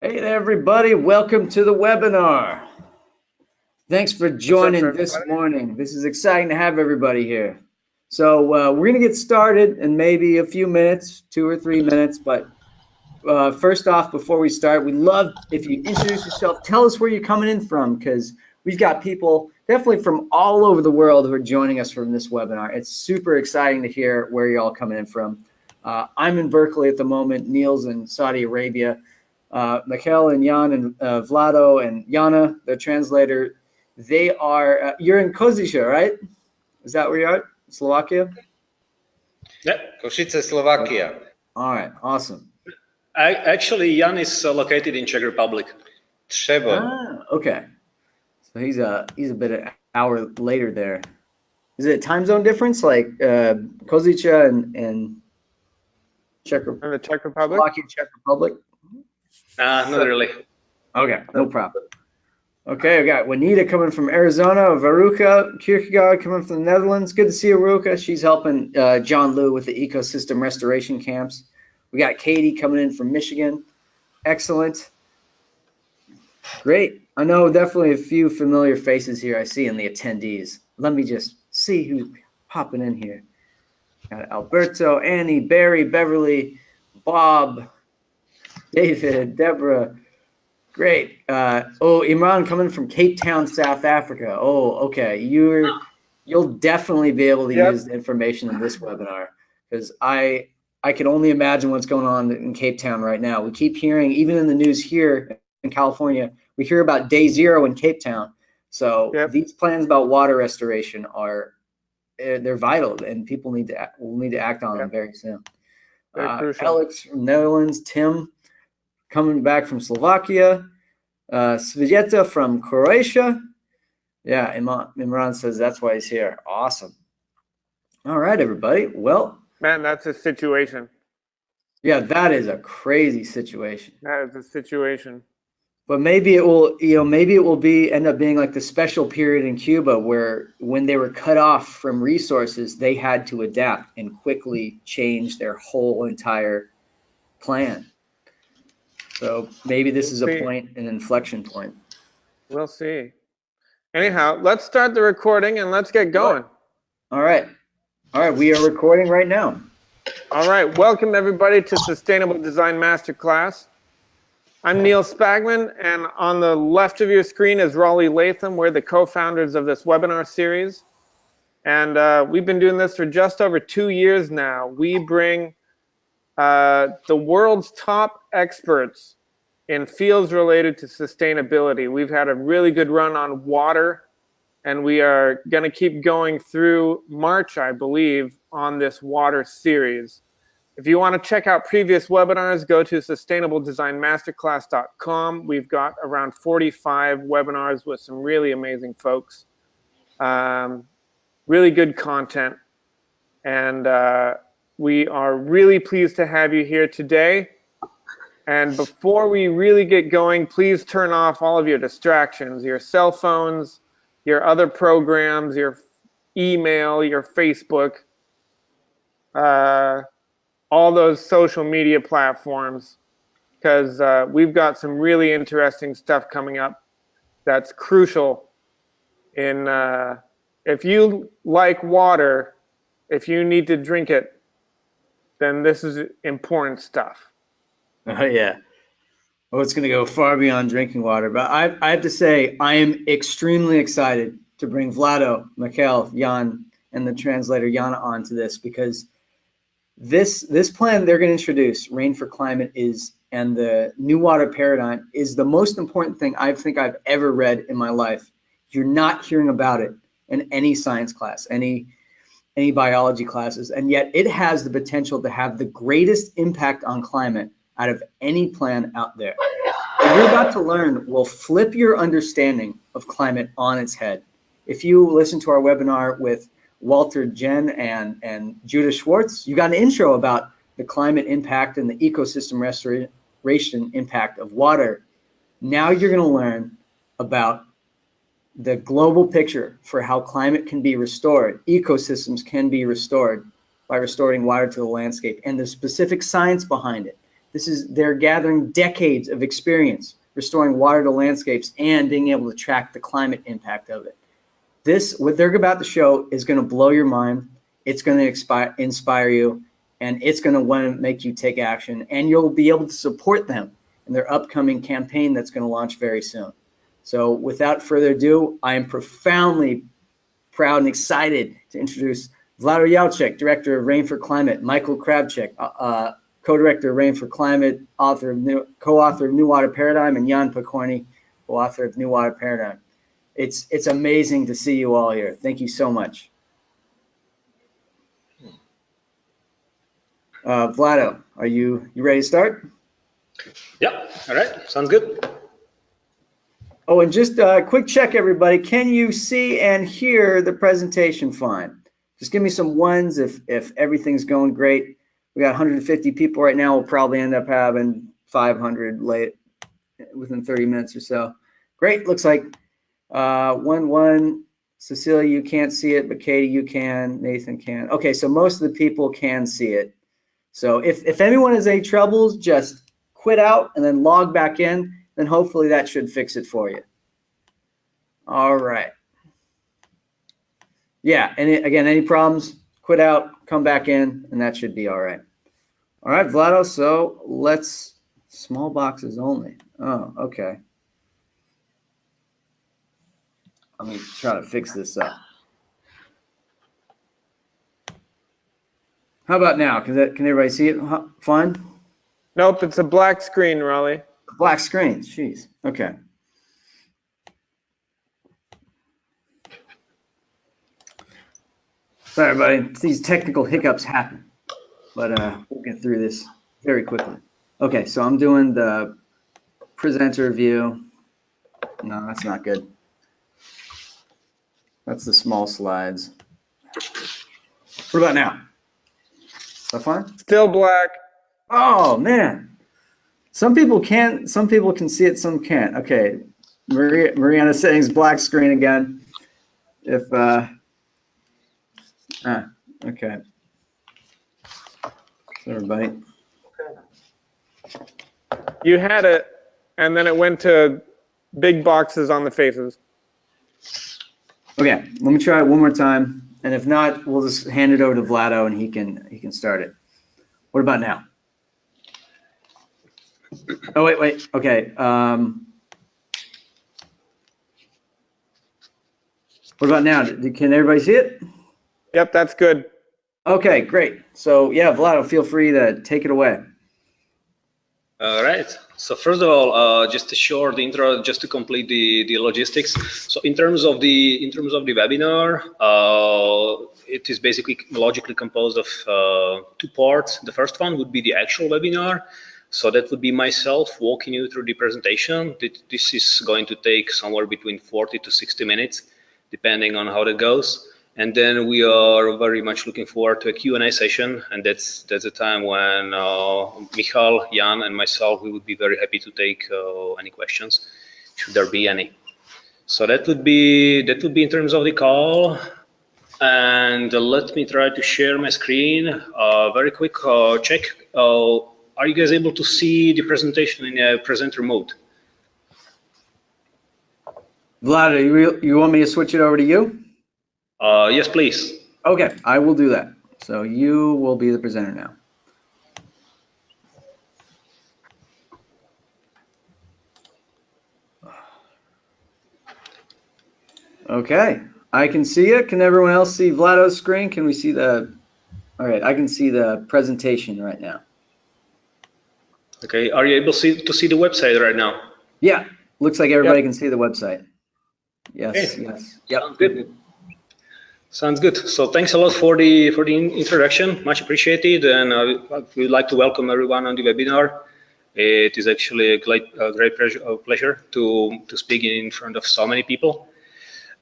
Hey there, everybody. Welcome to the webinar. Thanks for joining this morning. This is exciting to have everybody here. So we're going to get started in maybe a few minutes, 2 or 3 minutes. But first off, before we start, we'd love if you introduce yourself. Tell us where you're coming in from, because we've got people definitely from all over the world who are joining us from this webinar. It's super exciting to hear where you're all coming in from. I'm in Berkeley at the moment. Neil's in Saudi Arabia. Mikhail and Jan and Vlado and Jana, the translator, they are, you're in Kozice, right? Is that where you are? Slovakia? Yeah, Košice, Slovakia. All right, awesome. Actually, Jan is located in Czech Republic. Okay. So he's a bit an hour later there. Is it a time zone difference, like Kozice and Czech Republic? And the Czech Republic? Slovakia, Czech Republic? Not really. Okay, no problem. Okay, I got Juanita coming from Arizona, Varuka Kierkegaard coming from the Netherlands. Good to see Varuka. She's helping John Liu with the ecosystem restoration camps. We got Katie coming in from Michigan. Excellent. Great. I know definitely a few familiar faces here I see in the attendees. Let me just see who's popping in here. Got Alberto, Annie, Barry, Beverly, Bob, David, Deborah. Great. Imran coming from Cape Town, South Africa. Oh, okay. You'll definitely be able to use the information in this webinar, because I can only imagine what's going on in Cape Town right now. We keep hearing, even in the news here in California, we hear about day zero in Cape Town. So these plans about water restoration they're vital, and people will need to act on them very soon. Alex from Netherlands, Tim coming back from Slovakia, Svijeta from Croatia. Yeah, Imran says that's why he's here. Awesome. All right, everybody. Well, man, that's a situation. Yeah, that is a crazy situation. That is a situation. But maybe it will, maybe it will end up being like the special period in Cuba where when they were cut off from resources, they had to adapt and quickly change their whole entire plan. So maybe this is a point, an inflection point. We'll see. Anyhow, let's start the recording and let's get going. All right. All right, we are recording right now. All right, welcome everybody to Sustainable Design Masterclass. I'm Neil Spagman, and on the left of your screen is Raleigh Latham. We're the co-founders of this webinar series. And we've been doing this for just over 2 years now. We bring the world's top experts in fields related to sustainability. We've had a really good run on water, and we are going to keep going through March, I believe, on this water series. If you want to check out previous webinars, go to sustainabledesignmasterclass.com. We've got around 45 webinars with some really amazing folks. Really good content. And we are really pleased to have you here today. And before we really get going, please turn off all of your distractions, your cell phones, your other programs, your email, your Facebook, all those social media platforms, because we've got some really interesting stuff coming up that's crucial in, if you like water, if you need to drink it, then this is important stuff. Oh, yeah. Oh, it's going to go far beyond drinking water. But I have to say, I am extremely excited to bring Vlado, Mikhail, Jan, and the translator Jana onto this, because this plan they're going to introduce, Rain for Climate, and the new water paradigm is the most important thing I think I've ever read in my life. You're not hearing about it in any science class, any biology classes, and yet it has the potential to have the greatest impact on climate out of any plan out there. What you're about to learn will flip your understanding of climate on its head. If you listen to our webinar with Walter Jen and Judah Schwartz, you got an intro about the climate impact and the ecosystem restoration impact of water. Now you're going to learn about the global picture for how climate can be restored, ecosystems can be restored by restoring water to the landscape, and the specific science behind it. They're gathering decades of experience restoring water to landscapes and being able to track the climate impact of it. What they're about to show is going to blow your mind. It's going to inspire you, and it's going to want to make you take action, and you'll be able to support them in their upcoming campaign that's going to launch very soon. So without further ado, I am profoundly proud and excited to introduce Vlado Yalchek, Director of Rain for Climate, Michael Kravchik, co-director of Rain for Climate, co-author of New Water Paradigm, and Jan Pokorny, co-author of New Water Paradigm. It's amazing to see you all here. Thank you so much. Vlado, are you ready to start? Yeah, all right, sounds good. Oh, and just a quick check, everybody. Can you see and hear the presentation fine? Just give me some ones if everything's going great. We got 150 people right now. We'll probably end up having 500 within 30 minutes or so. Great. Looks like 1-1. Cecilia, you can't see it, but Katie, you can. Nathan can. Okay, so most of the people can see it. So if anyone has any troubles, just quit out and then log back in. Then hopefully that should fix it for you. All right. Yeah, and again, any problems, quit out, come back in, and that should be all right. All right, Vlado, so let's, small boxes only. Oh, okay. Let me try to fix this up. How about now? Can everybody see it fine? Nope, it's a black screen, Raleigh. Black screen, jeez. Okay. Sorry, everybody. These technical hiccups happen, but we'll get through this very quickly. Okay, so I'm doing the presenter view. No, that's not good. That's the small slides. What about now? Is that fine? Still black. Oh, man. Some people can see it, some can't. Okay, Mariana settings black screen again. Okay. So everybody. You had it, and then it went to big boxes on the faces. Okay, let me try it one more time, and if not, we'll just hand it over to Vlado, and he can start it. What about now? Oh, wait. Okay. What about now? Can everybody see it? Yep, that's good. Okay, great. So, yeah, Vlado, feel free to take it away. All right. So first of all, just a short intro, just to complete the logistics. So in terms of the webinar, it is basically logically composed of 2 parts. The first one would be the actual webinar. So that would be myself walking you through the presentation. This is going to take somewhere between 40 to 60 minutes, depending on how that goes. And then we are very much looking forward to a Q&A session, and that's a time when Michal, Jan, and myself, we would be very happy to take any questions, should there be any. So that would be in terms of the call. And let me try to share my screen. Very quick check. Are you guys able to see the presentation in a presenter mode? Vlado, you want me to switch it over to you? Yes, please. Okay, I will do that. So you will be the presenter now. Okay, I can see it. Can everyone else see Vlado's screen? Can we see the? All right, I can see the presentation right now. Okay, are you able to see the website right now? Yeah, looks like everybody can see the website. Yes, Okay. yes. Yep. Sounds good. Sounds good. So thanks a lot for the introduction. Much appreciated, and we'd like to welcome everyone on the webinar. It is actually a great pleasure to speak in front of so many people.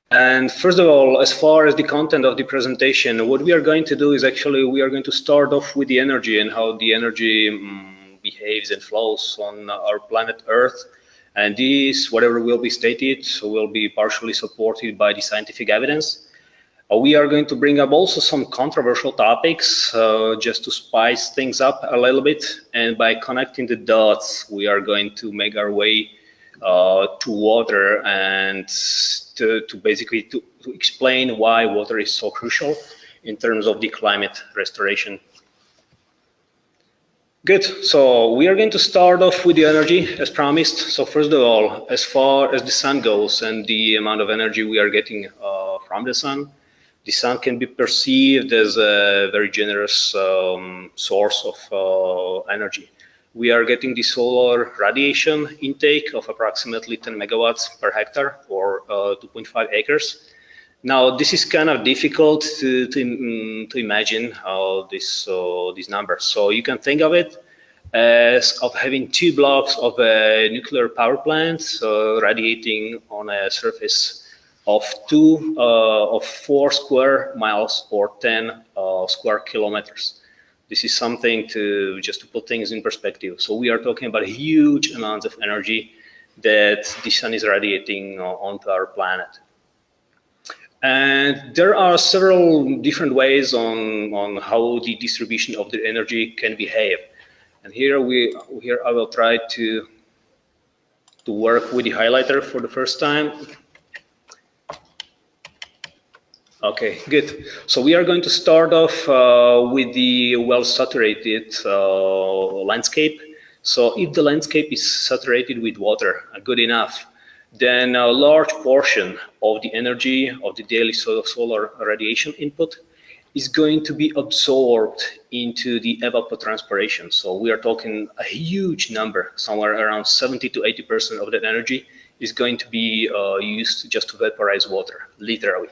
And first of all, as far as the content of the presentation, what we are going to do is actually we are going to start off with the energy and how the energy behaves and flows on our planet Earth. And this, whatever will be stated, will be partially supported by the scientific evidence. We are going to bring up also some controversial topics just to spice things up a little bit. And by connecting the dots, we are going to make our way to water and to basically to explain why water is so crucial in terms of the climate restoration. Good. So we are going to start off with the energy as promised. So first of all, as far as the sun goes and the amount of energy we are getting from the sun can be perceived as a very generous source of energy. We are getting the solar radiation intake of approximately 10 megawatts per hectare or 2.5 acres. Now, this is kind of difficult to imagine these numbers. So you can think of it as of having 2 blocks of a nuclear power plant radiating on a surface of 4 square miles or 10 square kilometers. This is something just to put things in perspective. So we are talking about huge amounts of energy that the sun is radiating onto our planet. And there are several different ways on how the distribution of the energy can behave. And here I will try to work with the highlighter for the first time. Okay, good. So we are going to start off with the well-saturated landscape. So if the landscape is saturated with water, good enough, then a large portion of the energy of the daily solar radiation input is going to be absorbed into the evapotranspiration. So we are talking a huge number, somewhere around 70 to 80% of that energy is going to be used just to vaporize water, literally.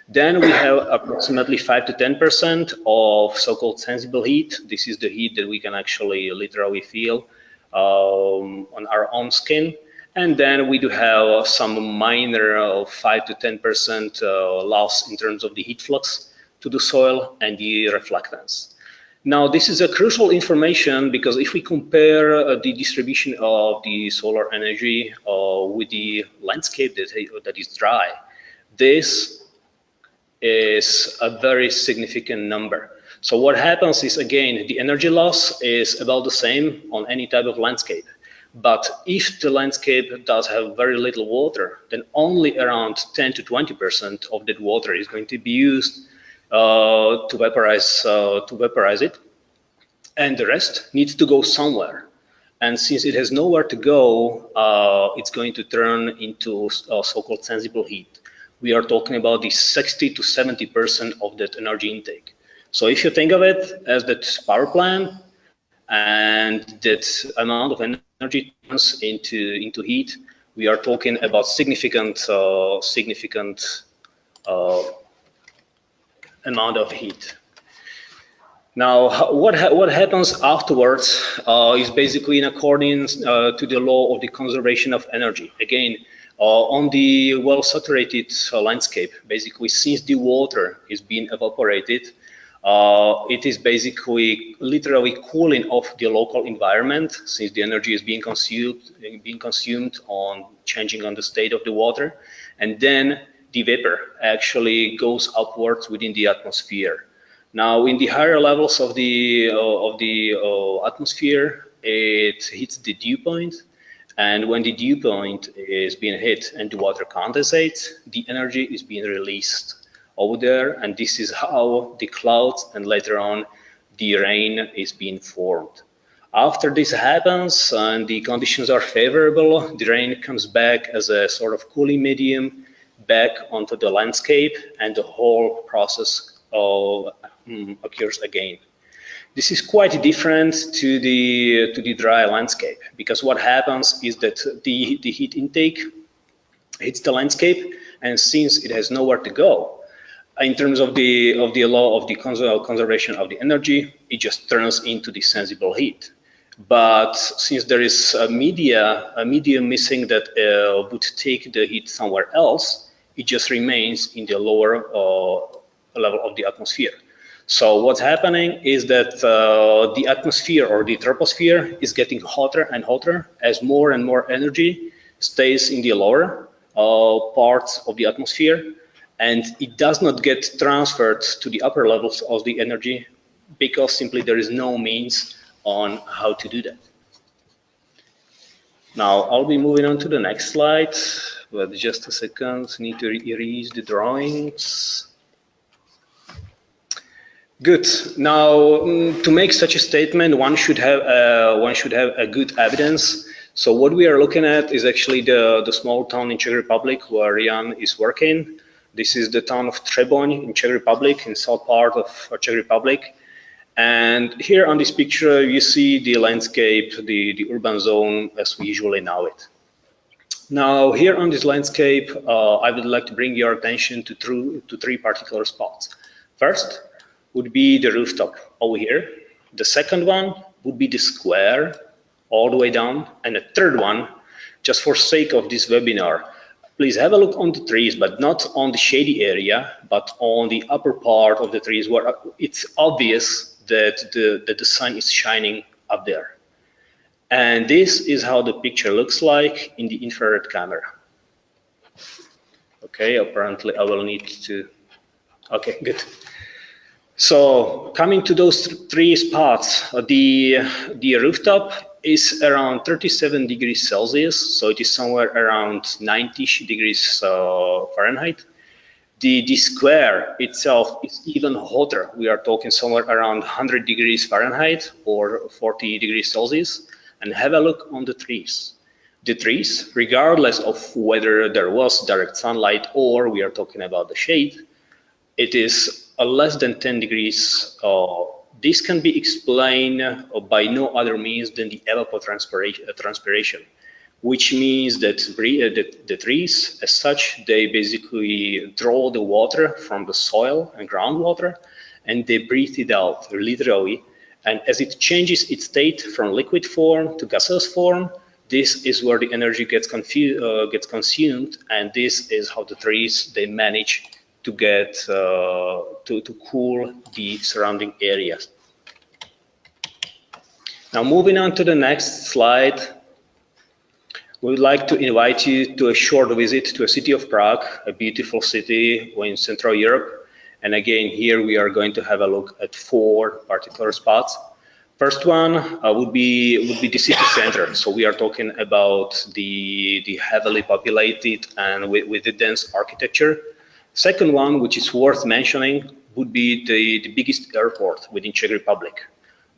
Then we have approximately 5 to 10% of so-called sensible heat. This is the heat that we can actually literally feel on our own skin. And then we do have some minor 5 to 10% loss in terms of the heat flux to the soil and the reflectance. Now, this is a crucial information because if we compare the distribution of the solar energy with the landscape that is dry, this is a very significant number. So what happens is, again, the energy loss is about the same on any type of landscape. But if the landscape does have very little water, then only around 10 to 20% of that water is going to be used to vaporize it, and the rest needs to go somewhere. And since it has nowhere to go, it's going to turn into so-called sensible heat. We are talking about the 60 to 70% of that energy intake. So if you think of it as that power plant, and that amount of energy turns into heat, we are talking about significant amount of heat. Now, what happens afterwards is basically in accordance to the law of the conservation of energy. Again, on the well-saturated landscape, basically, since the water is being evaporated, it is basically literally cooling off the local environment, since the energy is being consumed on changing on the state of the water, and then the vapor actually goes upwards within the atmosphere. Now, in the higher levels of the atmosphere, it hits the dew point, and when the dew point is being hit and the water condensates, the energy is being released over there, and this is how the clouds and later on the rain is being formed. After this happens and the conditions are favorable, the rain comes back as a sort of cooling medium back onto the landscape, and the whole process occurs again. This is quite different to the dry landscape, because what happens is that the heat intake hits the landscape, and since it has nowhere to go, in terms of the law of the conservation of the energy, it just turns into the sensible heat. But since there is a medium missing that would take the heat somewhere else, it just remains in the lower level of the atmosphere. So what's happening is that the atmosphere or the troposphere is getting hotter and hotter as more and more energy stays in the lower parts of the atmosphere. and it does not get transferred to the upper levels of the energy because simply there is no means on how to do that. Now I'll be moving on to the next slide, but just a second, need to erase the drawings. Good. Now, to make such a statement, one should have a good evidence. So what we are looking at is actually the small town in Czech Republic where Jan is working. This is the town of Třeboň in Czech Republic, in south part of Czech Republic. And here on this picture, you see the landscape, the urban zone as we usually know it. Now, here on this landscape, I would like to bring your attention to three particular spots. First would be the rooftop over here. The second one would be the square all the way down. And the third one, just for sake of this webinar, please have a look on the trees, but not on the shady area, but on the upper part of the trees where it's obvious that the sun is shining up there. And this is how the picture looks like in the infrared camera. Okay, apparently I will need to, okay, good. So coming to those three spots, the rooftop is around 37 degrees Celsius, so it is somewhere around 90 degrees Fahrenheit. The square itself is even hotter. We are talking somewhere around 100 degrees Fahrenheit or 40 degrees Celsius. And have a look on the trees. The trees, regardless of whether there was direct sunlight or we are talking about the shade, it is less than 10 degrees. This can be explained by no other means than the evapotranspiration, which means that the trees, as such, they basically draw the water from the soil and groundwater, and they breathe it out, literally. And as it changes its state from liquid form to gaseous form, this is where the energy gets consumed, and this is how the trees, they manage to get to cool the surrounding areas. Now moving on to the next slide, we would like to invite you to a short visit to a city of Prague, a beautiful city in Central Europe. And again, here we are going to have a look at four particular spots. First one would be the city center. So we are talking about the heavily populated and with the dense architecture. Second one, which is worth mentioning, would be the biggest airport within Czech Republic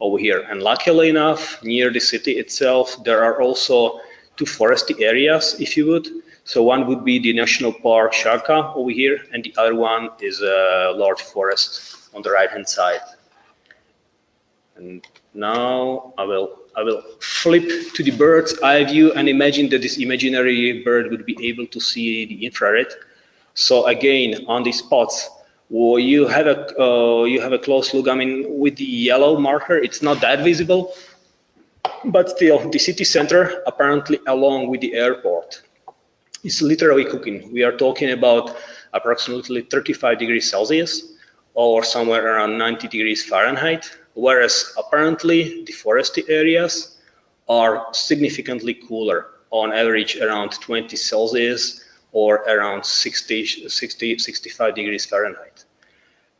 over here. And luckily enough, near the city itself, there are also two foresty areas, if you would. So one would be the National Park Šarka over here, and the other one is a large forest on the right-hand side. And now I will flip to the bird's eye view and imagine that this imaginary bird would be able to see the infrared. So again, on these spots, well, you have a close look. I mean, with the yellow marker, it's not that visible, but still, the city center, apparently along with the airport, is literally cooking. We are talking about approximately 35 degrees Celsius or somewhere around 90 degrees Fahrenheit, whereas apparently the foresty areas are significantly cooler, on average around 20 Celsius or around 65 degrees Fahrenheit.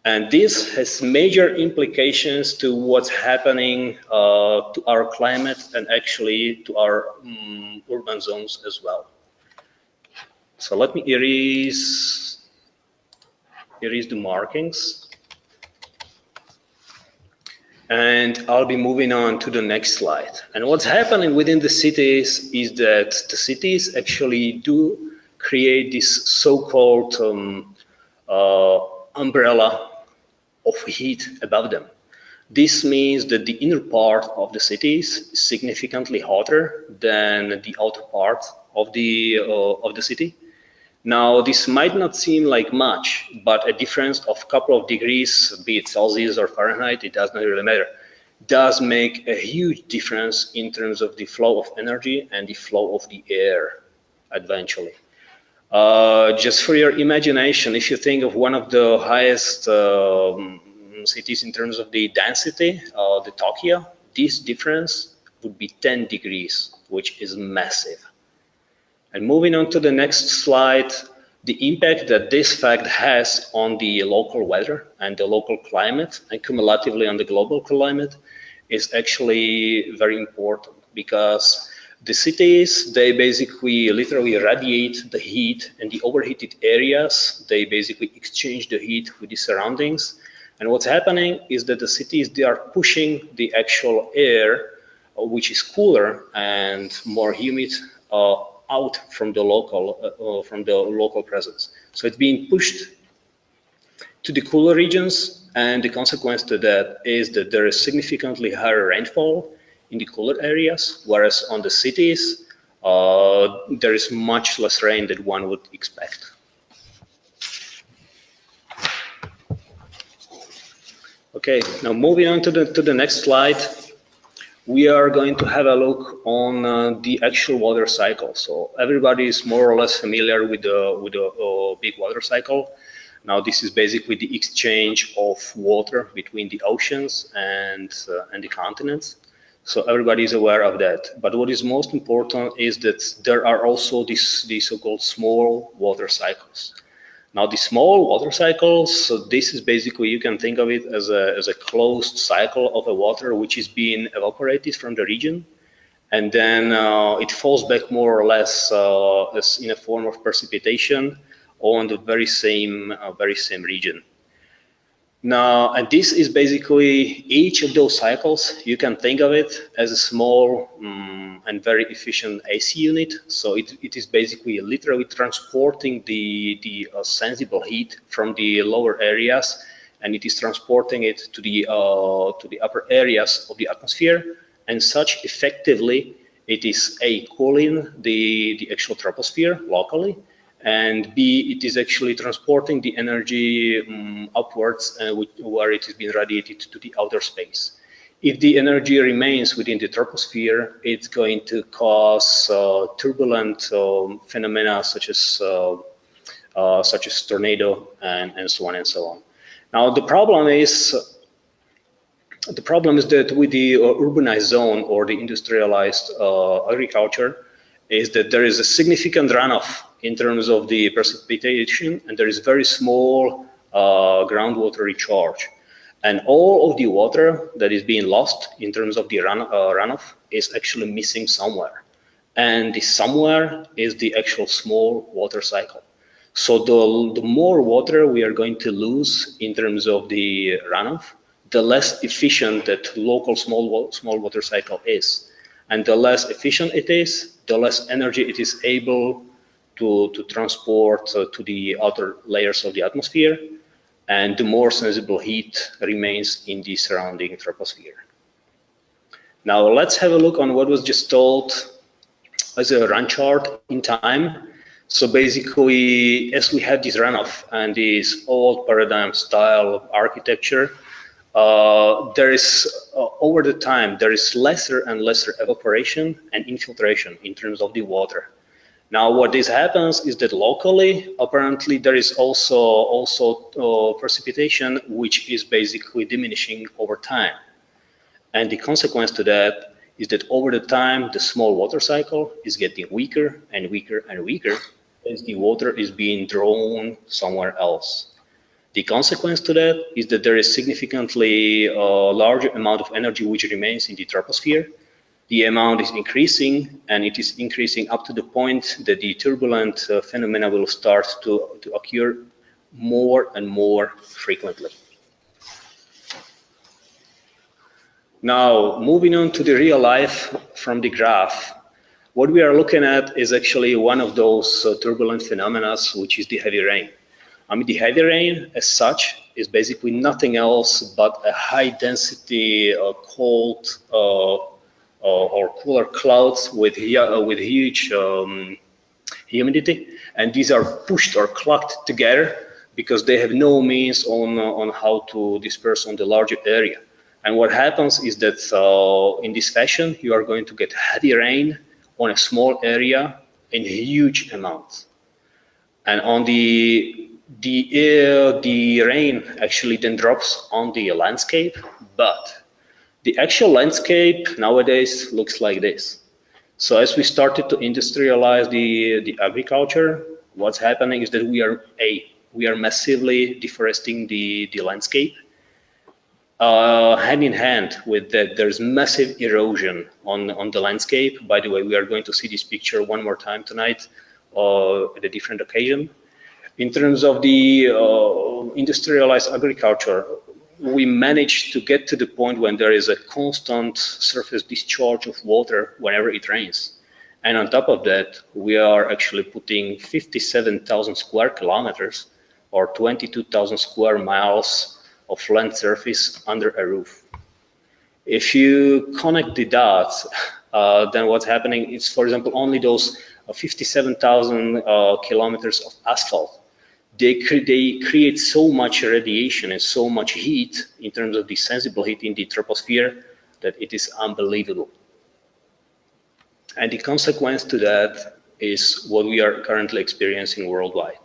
And this has major implications to what's happening to our climate and actually to our urban zones as well. So let me erase the markings. And I'll be moving on to the next slide. And what's happening within the cities is that the cities actually do create this so-called umbrella of heat above them. This means that the inner part of the cities is significantly hotter than the outer part of the city. Now, this might not seem like much, but a difference of a couple of degrees, be it Celsius or Fahrenheit, it does not really matter, does make a huge difference in terms of the flow of energy and the flow of the air eventually. Just for your imagination, if you think of one of the highest cities in terms of the density, the Tokyo, this difference would be 10 degrees, which is massive. And moving on to the next slide, The impact that this fact has on the local weather and the local climate and cumulatively on the global climate is actually very important, because the cities, they basically literally radiate the heat, and the overheated areas, they basically exchange the heat with the surroundings. And what's happening is that the cities, they are pushing the actual air, which is cooler and more humid, out from the local presence. So it's being pushed to the cooler regions, and the consequence to that is that there is significantly higher rainfall in the cooler areas, whereas on the cities, there is much less rain than one would expect. Okay, now moving on to the next slide, we are going to have a look on the actual water cycle. So everybody is more or less familiar with the big water cycle. Now this is basically the exchange of water between the oceans and the continents. So everybody is aware of that. But what is most important is that there are also these so-called small water cycles. Now the small water cycles, so this is basically, you can think of it as a closed cycle of a water which is being evaporated from the region, and then it falls back more or less as in a form of precipitation on the very same region. Now, and this is basically each of those cycles, you can think of it as a small and very efficient AC unit. So it is basically literally transporting the sensible heat from the lower areas, and it is transporting it to the upper areas of the atmosphere, and such effectively it is A, cooling the actual troposphere locally, and B, it is actually transporting the energy upwards where it is being radiated to the outer space. If the energy remains within the troposphere, it's going to cause turbulent phenomena such as tornado and so on and so on. Now the problem is that with the urbanized zone or the industrialized agriculture, is that there is a significant runoff in terms of the precipitation, and there is very small groundwater recharge. And all of the water that is being lost in terms of the runoff is actually missing somewhere. And the somewhere is the actual small water cycle. So the more water we are going to lose in terms of the runoff, the less efficient that local small water cycle is. And the less efficient it is, the less energy it is able to transport to the outer layers of the atmosphere, and the more sensible heat remains in the surrounding troposphere. Now let's have a look on what was just told as a run chart in time. So basically, as we have this runoff and this old paradigm style architecture, there is, over the time, there is lesser and lesser evaporation and infiltration in terms of the water. Now, what this happens is that locally, apparently, there is also precipitation, which is basically diminishing over time. And the consequence to that is that over the time, the small water cycle is getting weaker and weaker and weaker as the water is being drawn somewhere else. The consequence to that is that there is significantly larger amount of energy which remains in the troposphere. The amount is increasing, and it is increasing up to the point that the turbulent phenomena will start to occur more and more frequently. Now, moving on to the real life from the graph, what we are looking at is actually one of those turbulent phenomena, which is the heavy rain. I mean, the heavy rain as such is basically nothing else but a high density cold or cooler clouds with huge humidity, and these are pushed or clogged together because they have no means on how to disperse on the larger area. And what happens is that in this fashion, you are going to get heavy rain on a small area in huge amounts. And on the rain actually then drops on the landscape, but the actual landscape nowadays looks like this. So as we started to industrialize the agriculture, What's happening is that we are massively deforesting the landscape. Hand in hand with that, there's massive erosion on the landscape. By the way, we are going to see this picture one more time tonight at a different occasion. In terms of the industrialized agriculture, we managed to get to the point when there is a constant surface discharge of water whenever it rains. And on top of that, we are actually putting 57,000 square kilometers or 22,000 square miles of land surface under a roof. If you connect the dots, then what's happening is, for example, only those 57,000 kilometers of asphalt, they create so much radiation and so much heat in terms of the sensible heat in the troposphere that it is unbelievable. And the consequence to that is what we are currently experiencing worldwide.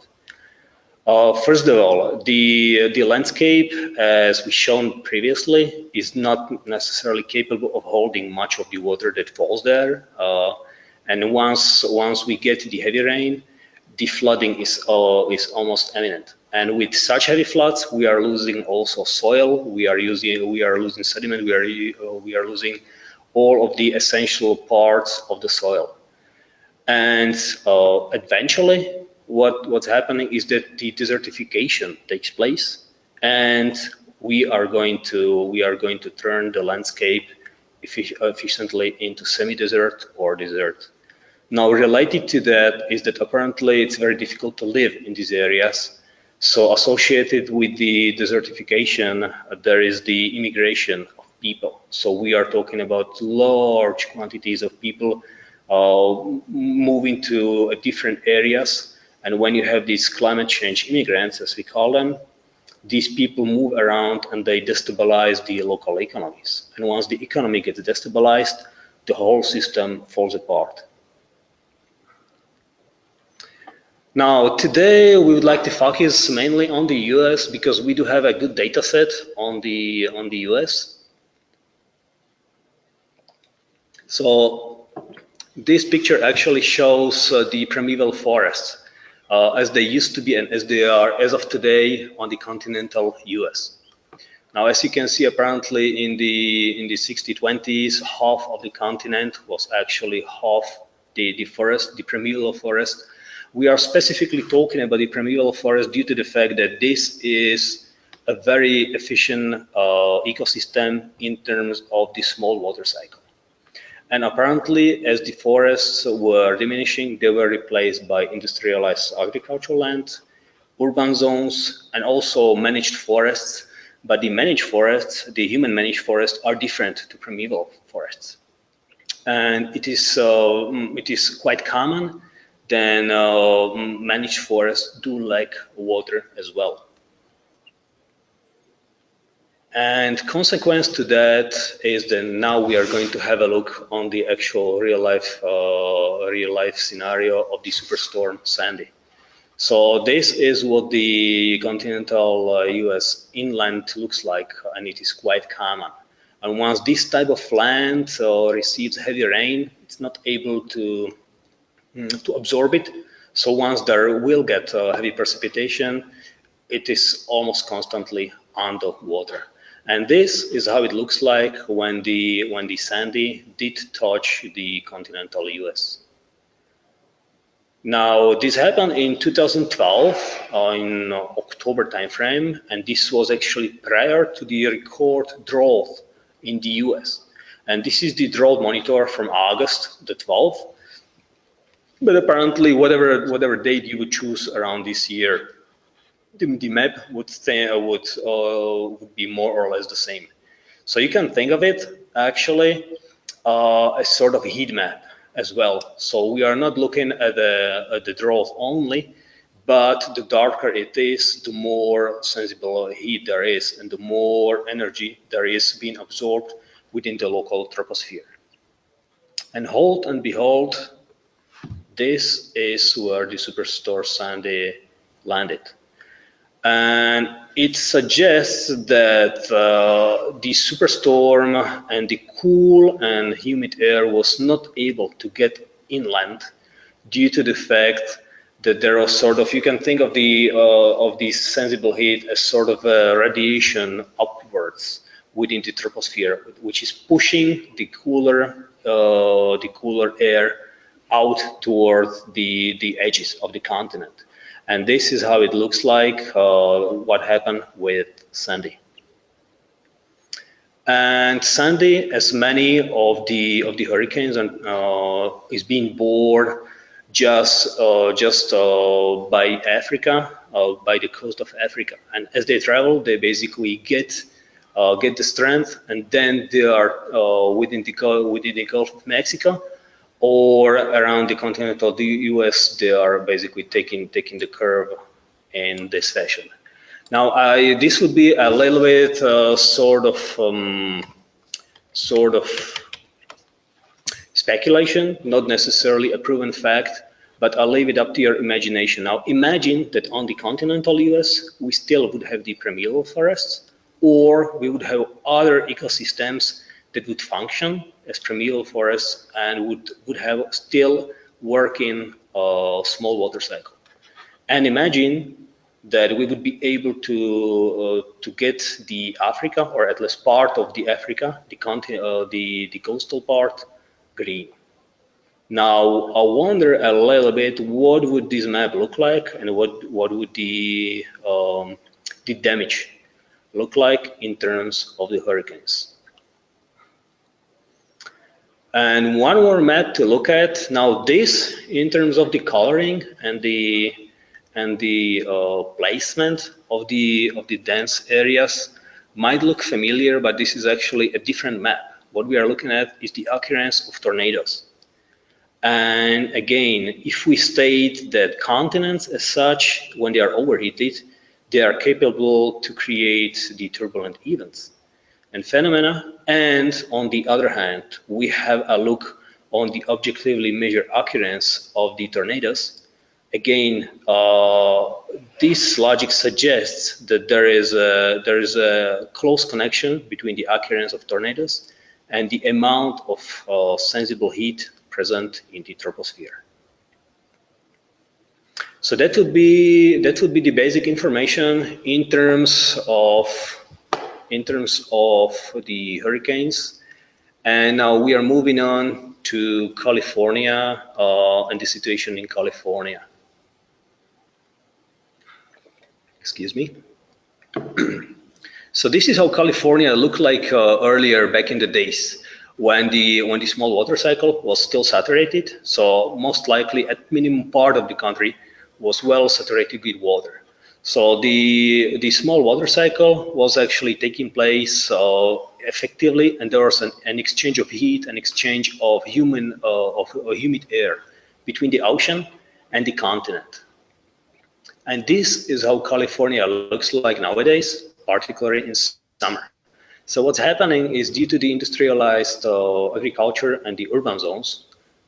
First of all, the landscape, as we shown previously, is not necessarily capable of holding much of the water that falls there. And once we get the heavy rain, the flooding is almost imminent. And with such heavy floods, we are losing also soil. We are losing sediment. We are losing all of the essential parts of the soil. And eventually, what's happening is that the desertification takes place, and we are going to turn the landscape efficiently into semi-desert or desert. Now, related to that is that apparently it's very difficult to live in these areas. So associated with the desertification, there is the immigration of people. So we are talking about large quantities of people moving to different areas. And when you have these climate change immigrants, as we call them, these people move around and they destabilize the local economies. And once the economy gets destabilized, the whole system falls apart. Now, today we would like to focus mainly on the US because we do have a good data set on the US. So this picture actually shows the primeval forests as they used to be and as they are as of today on the continental US. Now, as you can see, apparently in the 60-20s, half of the continent was actually half the forest, the primeval forest. We are specifically talking about the primeval forest due to the fact that this is a very efficient ecosystem in terms of the small water cycle. And apparently, as the forests were diminishing, they were replaced by industrialized agricultural land, urban zones, and also managed forests. But the managed forests, the human managed forests, are different to primeval forests. And it is quite common then managed forests do lack water as well. And consequence to that is that now we are going to have a look on the actual real life scenario of the superstorm Sandy. So this is what the continental US inland looks like, and it is quite common. And once this type of land receives heavy rain, it's not able to absorb it. So once there will get heavy precipitation, it is almost constantly underwater. And this is how it looks like when the Sandy did touch the continental US. Now, this happened in 2012 in October timeframe, and this was actually prior to the record drought in the US. And this is the drought monitor from August the 12th. But apparently, whatever date you would choose around this year, the map would be more or less the same. So you can think of it actually as sort of a heat map as well. So we are not looking at the drought only, but the darker it is, the more sensible heat there is, and the more energy there is being absorbed within the local troposphere. And hold and behold, this is where the superstorm Sandy landed. And it suggests that the superstorm and the cool and humid air was not able to get inland due to the fact that there are sort of, you can think of the sensible heat as sort of a radiation upwards within the troposphere, which is pushing the cooler air out towards the edges of the continent. And this is how it looks like, what happened with Sandy. And Sandy, as many of the hurricanes, is being born just by Africa, by the coast of Africa. And as they travel, they basically get the strength, and then they are within the Gulf of Mexico or around the continent of the US. They are basically taking the curve in this fashion. Now, this would be a little bit sort of speculation, not necessarily a proven fact, but I'll leave it up to your imagination. Now, imagine that on the continental US, we still would have the primeval forests, or we would have other ecosystems that would function as primeval forests and would have still working small water cycle. And imagine that we would be able to get the Africa, or at least part of the Africa, the coastal part, green. Now, I wonder a little bit, what would this map look like, and what would the damage look like in terms of the hurricanes? And one more map to look at. Now, this, in terms of the coloring and the placement of the dense areas, might look familiar, but this is actually a different map. What we are looking at is the occurrence of tornadoes. And again, if we state that continents as such, when they are overheated, they are capable to create the turbulent events and phenomena. And on the other hand, we have a look on the objectively measured occurrence of the tornadoes. Again, this logic suggests that there is a close connection between the occurrence of tornadoes and the amount of sensible heat present in the troposphere. So that would be the basic information in terms of the hurricanes. And now we are moving on to California and the situation in California. Excuse me. So this is how California looked like earlier, back in the days, when the small water cycle was still saturated. So most likely at minimum part of the country was well saturated with water. So the small water cycle was actually taking place effectively, and there was an exchange of heat, an exchange of humid air between the ocean and the continent. And this is how California looks like nowadays, particularly in summer. So what's happening is, due to the industrialized agriculture and the urban zones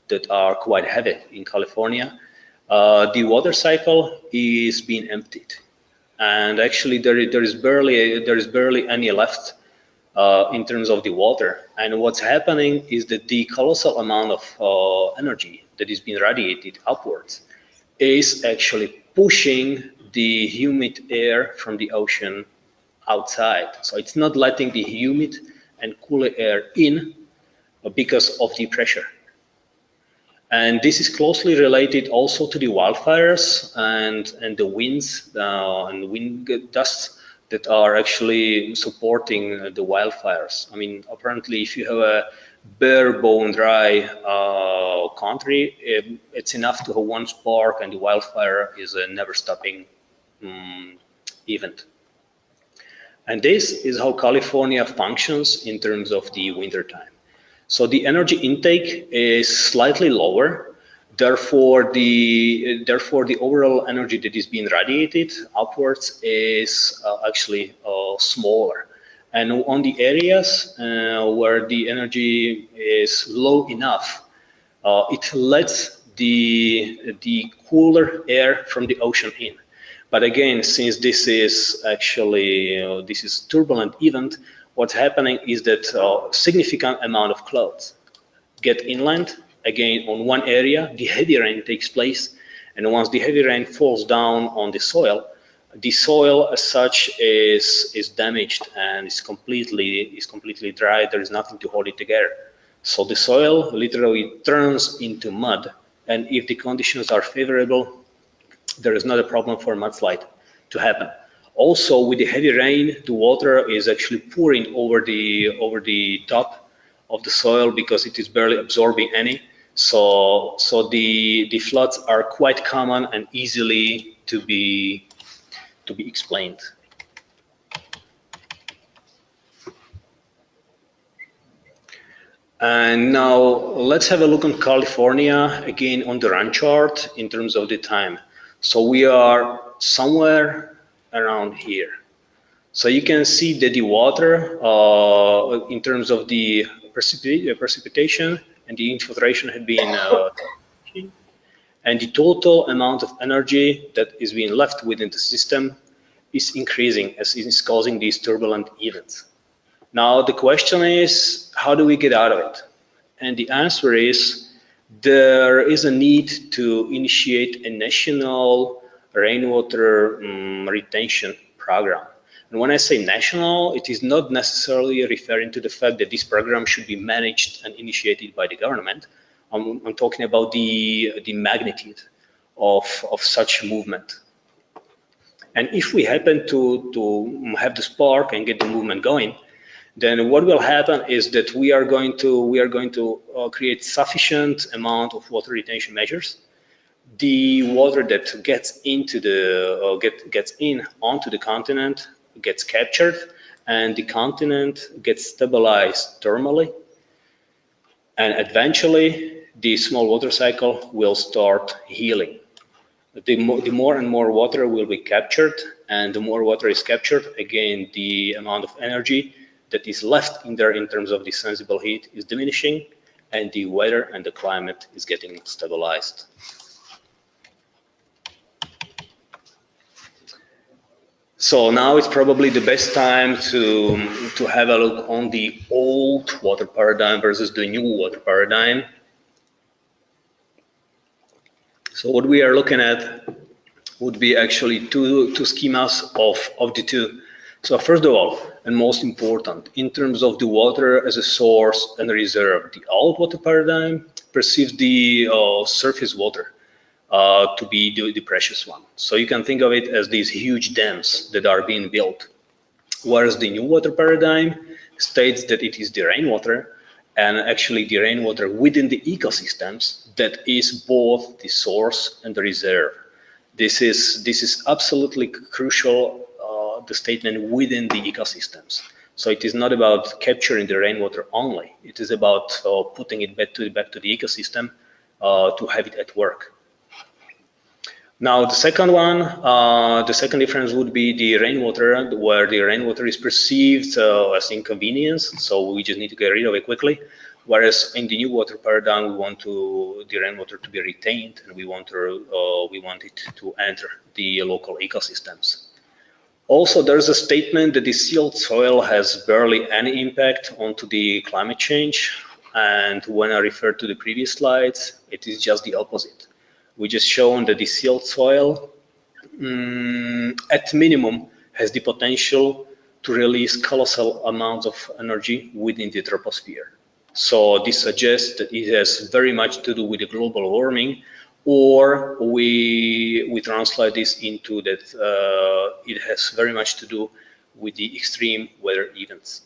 that are quite heavy in California, the water cycle is being emptied. And actually there is barely any left in terms of the water. And what's happening is that the colossal amount of energy that is being radiated upwards is actually pushing the humid air from the ocean outside. So it's not letting the humid and cooler air in because of the pressure. And this is closely related also to the wildfires and the winds and wind gusts that are actually supporting the wildfires. I mean, apparently, if you have a bare bone dry country, it's enough to have one spark, and the wildfire is a never stopping event. And this is how California functions in terms of the winter time. So the energy intake is slightly lower. Therefore, the overall energy that is being radiated upwards is actually smaller. And on the areas where the energy is low enough, it lets the cooler air from the ocean in. But again, since this is actually this is turbulent event, what's happening is that a significant amount of clouds get inland. Again, on one area, the heavy rain takes place, And once the heavy rain falls down on the soil as such is damaged and is completely dry. There is nothing to hold it together. So the soil literally turns into mud. And if the conditions are favorable, there is not a problem for a mudslide to happen. Also, with the heavy rain, the water is actually pouring over the top of the soil because it is barely absorbing any. So the floods are quite common and easily to be explained. And now let's have a look on California again on the run chart in terms of the time. So we are somewhere around here. So you can see that the water in terms of the precipitation and the infiltration had been and the total amount of energy that is being left within the system is increasing as it is causing these turbulent events. Now the question is, how do we get out of it? And the answer is, there is a need to initiate a national rainwater retention program. And when I say national, it is not necessarily referring to the fact that this program should be managed and initiated by the government. I'm talking about the magnitude of such movement. And if we happen to have the spark and get the movement going, then what will happen is that we are going to create sufficient amount of water retention measures. The water that gets into gets in onto the continent gets captured, and the continent gets stabilized thermally, and eventually the small water cycle will start healing. The more and more water will be captured, and the more water is captured, again, the amount of energy that is left in there in terms of the sensible heat is diminishing, and the weather and the climate is getting stabilized. So now it's probably the best time to have a look on the old water paradigm versus the new water paradigm. So what we are looking at would be actually two schemas of the two. So first of all, and most important, in terms of the water as a source and a reserve, the old water paradigm perceives the surface water to be the precious one. So you can think of it as these huge dams that are being built. Whereas the new water paradigm states that it is the rainwater, and actually the rainwater within the ecosystems that is both the source and the reserve. This is absolutely crucial, the statement within the ecosystems. So it is not about capturing the rainwater only. It is about putting it back to the ecosystem to have it at work. Now the second one, the second difference would be the rainwater, where the rainwater is perceived as inconvenience, so we just need to get rid of it quickly. Whereas in the new water paradigm, we want the rainwater to be retained, and we want it to enter the local ecosystems. Also, there's a statement that the sealed soil has barely any impact onto the climate change, and when I refer to the previous slides, it is just the opposite. We just shown that the sealed soil, at minimum, has the potential to release colossal amounts of energy within the troposphere. So this suggests that it has very much to do with the global warming, or we translate this into that it has very much to do with the extreme weather events.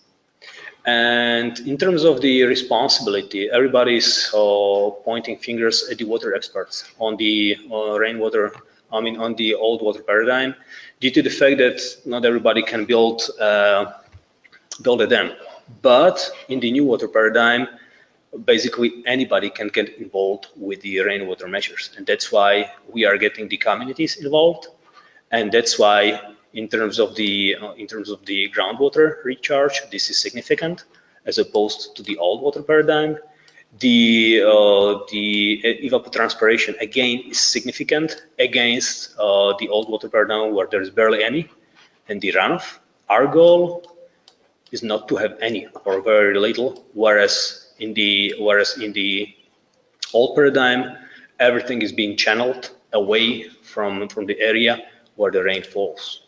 And in terms of the responsibility, everybody's pointing fingers at the water experts on the rainwater, on the old water paradigm, due to the fact that not everybody can build a dam. But in the new water paradigm, basically anybody can get involved with the rainwater measures. And that's why we are getting the communities involved. And that's why in terms of the groundwater recharge, this is significant as opposed to the old water paradigm. The evapotranspiration again is significant against the old water paradigm, where there is barely any, and the runoff. Our goal is not to have any or very little, whereas in the old paradigm, everything is being channeled away from the area where the rain falls.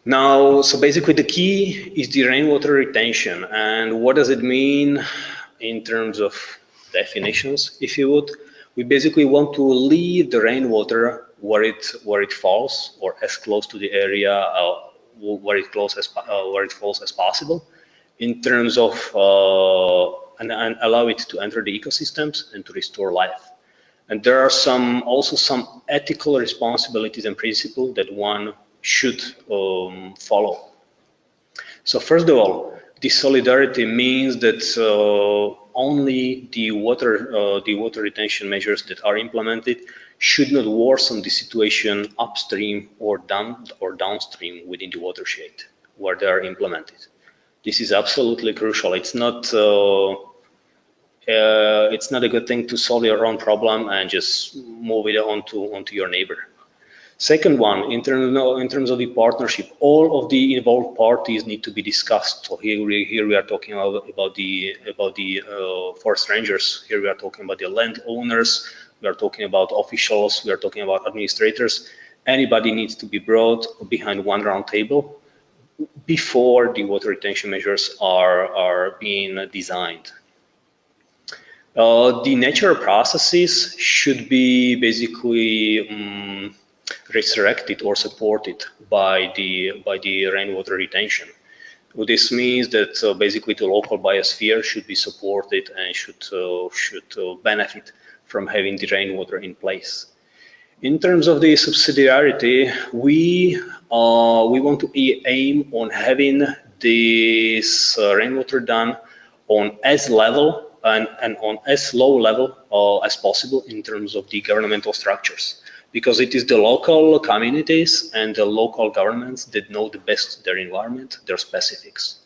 Now, so basically the key is the rainwater retention. And what does it mean in terms of definitions, if you would? We basically want to leave the rainwater where it falls, or as close to the area where it falls as possible, in terms of and allow it to enter the ecosystems and to restore life. And there are also some ethical responsibilities and principles that one should follow. So first of all, this solidarity means that only the water retention measures that are implemented should not worsen the situation upstream or downstream within the watershed where they are implemented. This is absolutely crucial. It's not a good thing to solve your own problem and just move it onto your neighbor. Second one, in terms of the partnership, all of the involved parties need to be discussed. So here we are talking about the forest rangers. Here we are talking about the landowners. We are talking about officials. We are talking about administrators. Anybody needs to be brought behind one round table before the water retention measures are being designed. The natural processes should be basically resurrected or supported by the rainwater retention. This means that basically the local biosphere should be supported and should benefit from having the rainwater in place. In terms of the subsidiarity, we want to aim on having this rainwater done on as level and on as low level as possible in terms of the governmental structures, because it is the local communities and the local governments that know the best their environment, their specifics.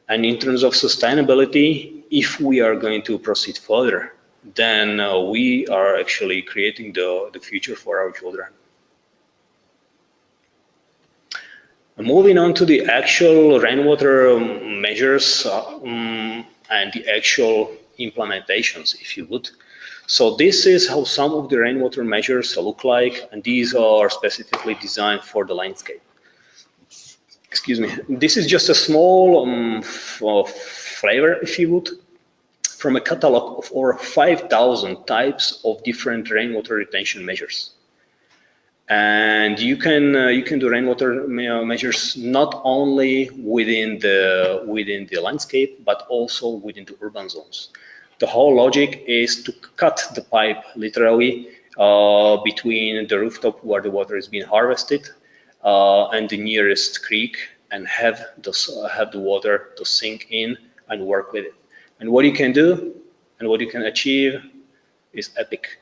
And in terms of sustainability, if we are going to proceed further, then we are actually creating the future for our children. Moving on to the actual rainwater measures and the actual implementations, if you would. So this is how some of the rainwater measures look like, and these are specifically designed for the landscape. Excuse me. This is just a small flavor, if you would, from a catalog of over 5,000 types of different rainwater retention measures. And you can do rainwater measures not only within the landscape, but also within the urban zones. The whole logic is to cut the pipe literally between the rooftop where the water is being harvested and the nearest creek, and have the water to sink in and work with it. And what you can do and what you can achieve is epic.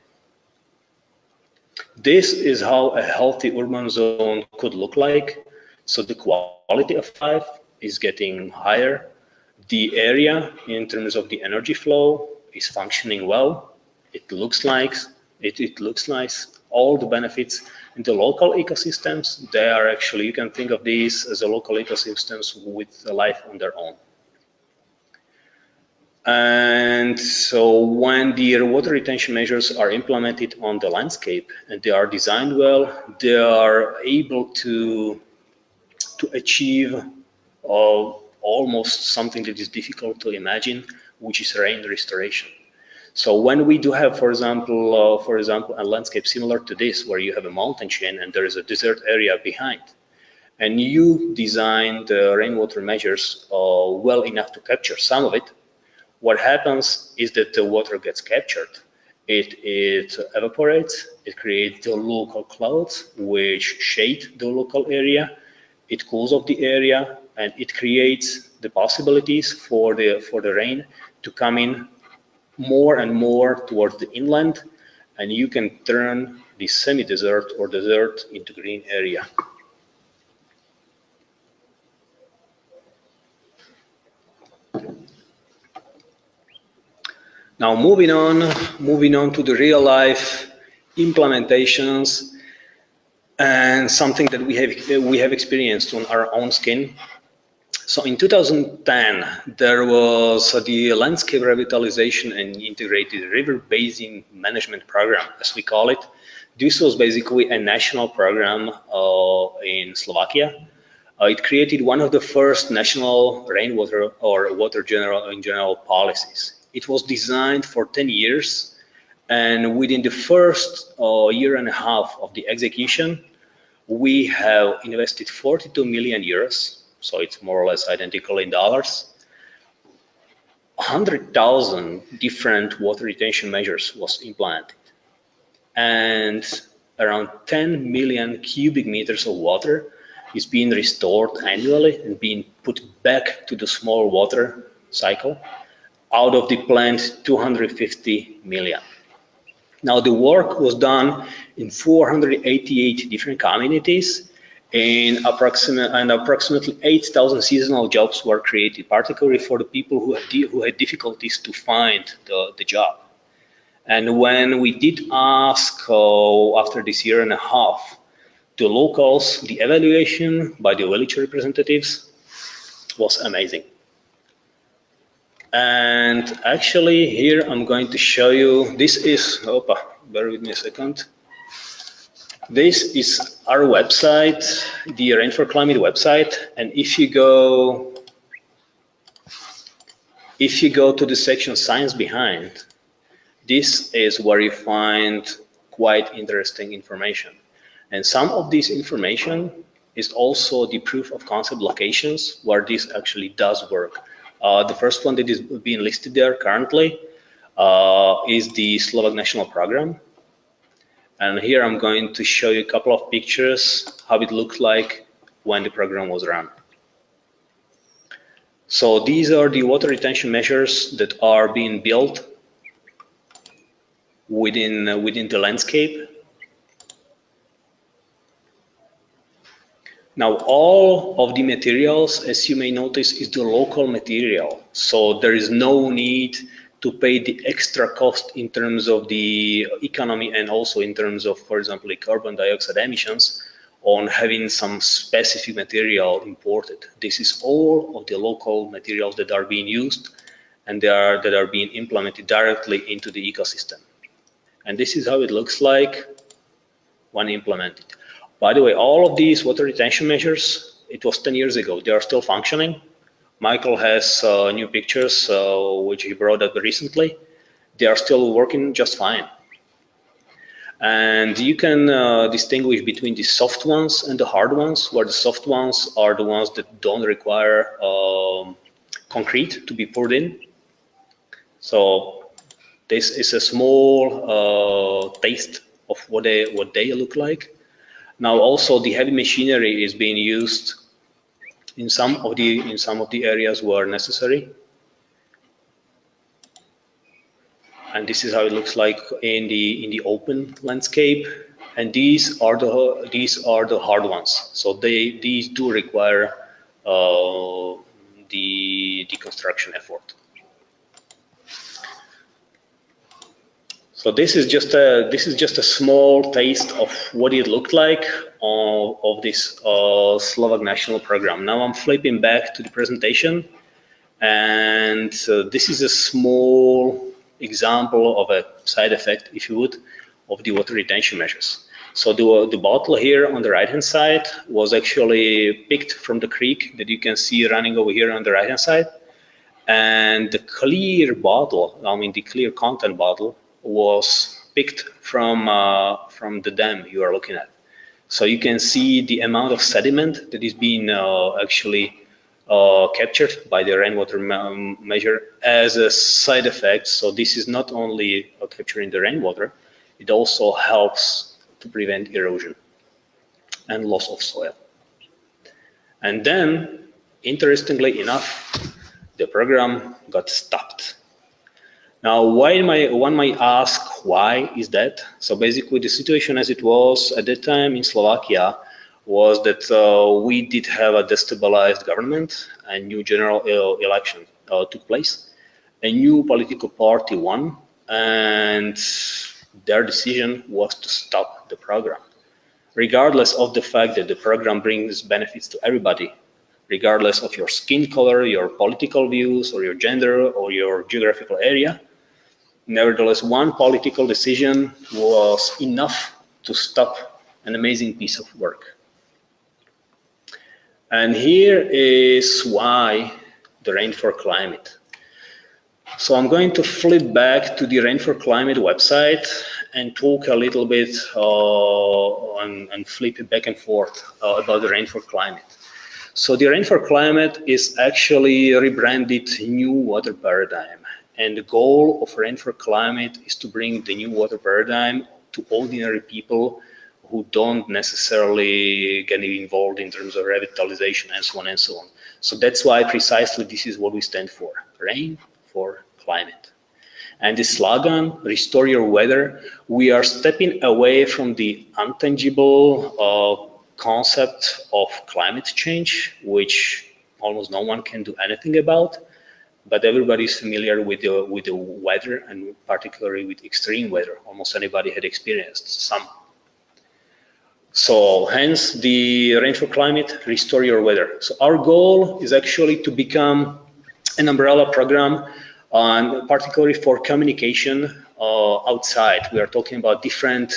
This is how a healthy urban zone could look like. So the quality of life is getting higher. The area, in terms of the energy flow, is functioning well. It looks nice. All the benefits in the local ecosystems, they are actually, you can think of these as a local ecosystems with a life on their own. And so when the water retention measures are implemented on the landscape and they are designed well, they are able to achieve almost something that is difficult to imagine, which is rain restoration. So when we do have, for example, a landscape similar to this, where you have a mountain chain and there is a desert area behind, and you design the rainwater measures well enough to capture some of it, what happens is that the water gets captured. It evaporates, it creates the local clouds which shade the local area, it cools off the area, and it creates the possibilities for the rain to come in more and more towards the inland, and you can turn the semi-desert or desert into green area. Now moving on to the real life implementations and something that we have experienced on our own skin. So in 2010, there was the Landscape Revitalization and Integrated River Basin Management Program, as we call it. This was basically a national program in Slovakia. It created one of the first national rainwater or water in general policies. It was designed for 10 years, and within the first year and a half of the execution, we have invested 42 million euros, so it's more or less identical in dollars. 100,000 different water retention measures was implemented, and around 10 million cubic meters of water is being restored annually and being put back to the small water cycle out of the planned 250 million. Now, the work was done in 488 different communities, and approximately 8,000 seasonal jobs were created, particularly for the people who had difficulties to find the job. And when we did ask after this year and a half the locals, the evaluation by the village representatives was amazing. And actually here I'm going to show you, this is, bear with me a second. This is our website, the Rain for Climate website. And if you go to the section Science Behind, this is where you find quite interesting information. And some of this information is also the proof of concept locations where this actually does work. The first one that is being listed there currently is the Slovak National Program. And here I'm going to show you a couple of pictures, how it looked like when the program was run. So these are the water retention measures that are being built within the landscape. Now, all of the materials, as you may notice, is the local material. So there is no need to pay the extra cost in terms of the economy and also in terms of, for example, the carbon dioxide emissions on having some specific material imported. This is all of the local materials that are being used and that are being implemented directly into the ecosystem. And this is how it looks like when implemented. By the way, all of these water retention measures, it was 10 years ago. They are still functioning. Michael has new pictures, which he brought up recently. They are still working just fine. And you can distinguish between the soft ones and the hard ones, where the soft ones are the ones that don't require concrete to be poured in. So this is a small taste of what they look like. Now also the heavy machinery is being used in some of the areas where necessary. And this is how it looks like in the open landscape. And these are the hard ones. So these do require the construction effort. So this is just a small taste of what it looked like of this Slovak National Program. Now I'm flipping back to the presentation, and this is a small example of a side effect, if you would, of the water retention measures. So the bottle here on the right-hand side was actually picked from the creek that you can see running over here on the right-hand side, and the clear bottle, I mean the clear content bottle, was picked from the dam you are looking at. So you can see the amount of sediment that is being actually captured by the rainwater measure as a side effect. So this is not only capturing the rainwater, it also helps to prevent erosion and loss of soil. And then, interestingly enough, the program got stopped. Now, one might ask, why is that? So basically, the situation as it was at that time in Slovakia was that we did have a destabilized government, a new general election took place, a new political party won, and their decision was to stop the program. Regardless of the fact that the program brings benefits to everybody, regardless of your skin color, your political views, or your gender, or your geographical area. Nevertheless, one political decision was enough to stop an amazing piece of work. And here is why the Rain for Climate. So I'm going to flip back to the Rain for Climate website and talk a little bit and flip it back and forth about the Rain for Climate. So the Rain for Climate is actually a rebranded new water paradigm. And the goal of Rain for Climate is to bring the new water paradigm to ordinary people who don't necessarily get involved in terms of revitalization and so on and so on. So that's why precisely this is what we stand for, Rain for Climate. And the slogan, Restore Your Weather, we are stepping away from the intangible concept of climate change, which almost no one can do anything about, but everybody is familiar with the weather, and particularly with extreme weather. Almost anybody had experienced some. So hence the Rain for Climate, Restore Your Weather. So our goal is actually to become an umbrella program, and particularly for communication outside. We are talking about different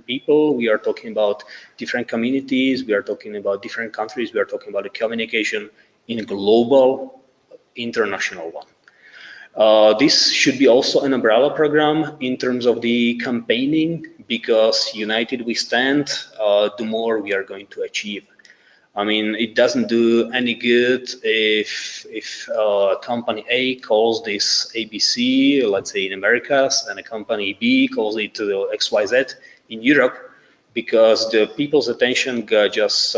people. We are talking about different communities. We are talking about different countries. We are talking about the communication in a global, international one. This should be also an umbrella program in terms of the campaigning, because united we stand, the more we are going to achieve. I mean, it doesn't do any good if company A calls this ABC, let's say in Americas, and a company B calls it XYZ in Europe, because the people's attention just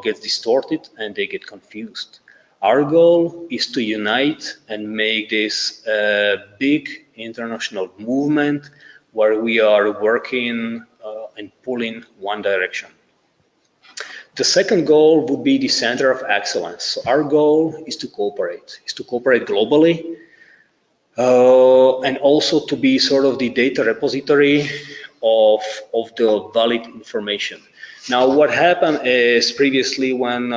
gets distorted and they get confused. Our goal is to unite and make this a big international movement where we are working and pulling one direction. The second goal would be the center of excellence. So our goal is to cooperate globally, and also to be sort of the data repository of the valid information. Now, what happened is previously when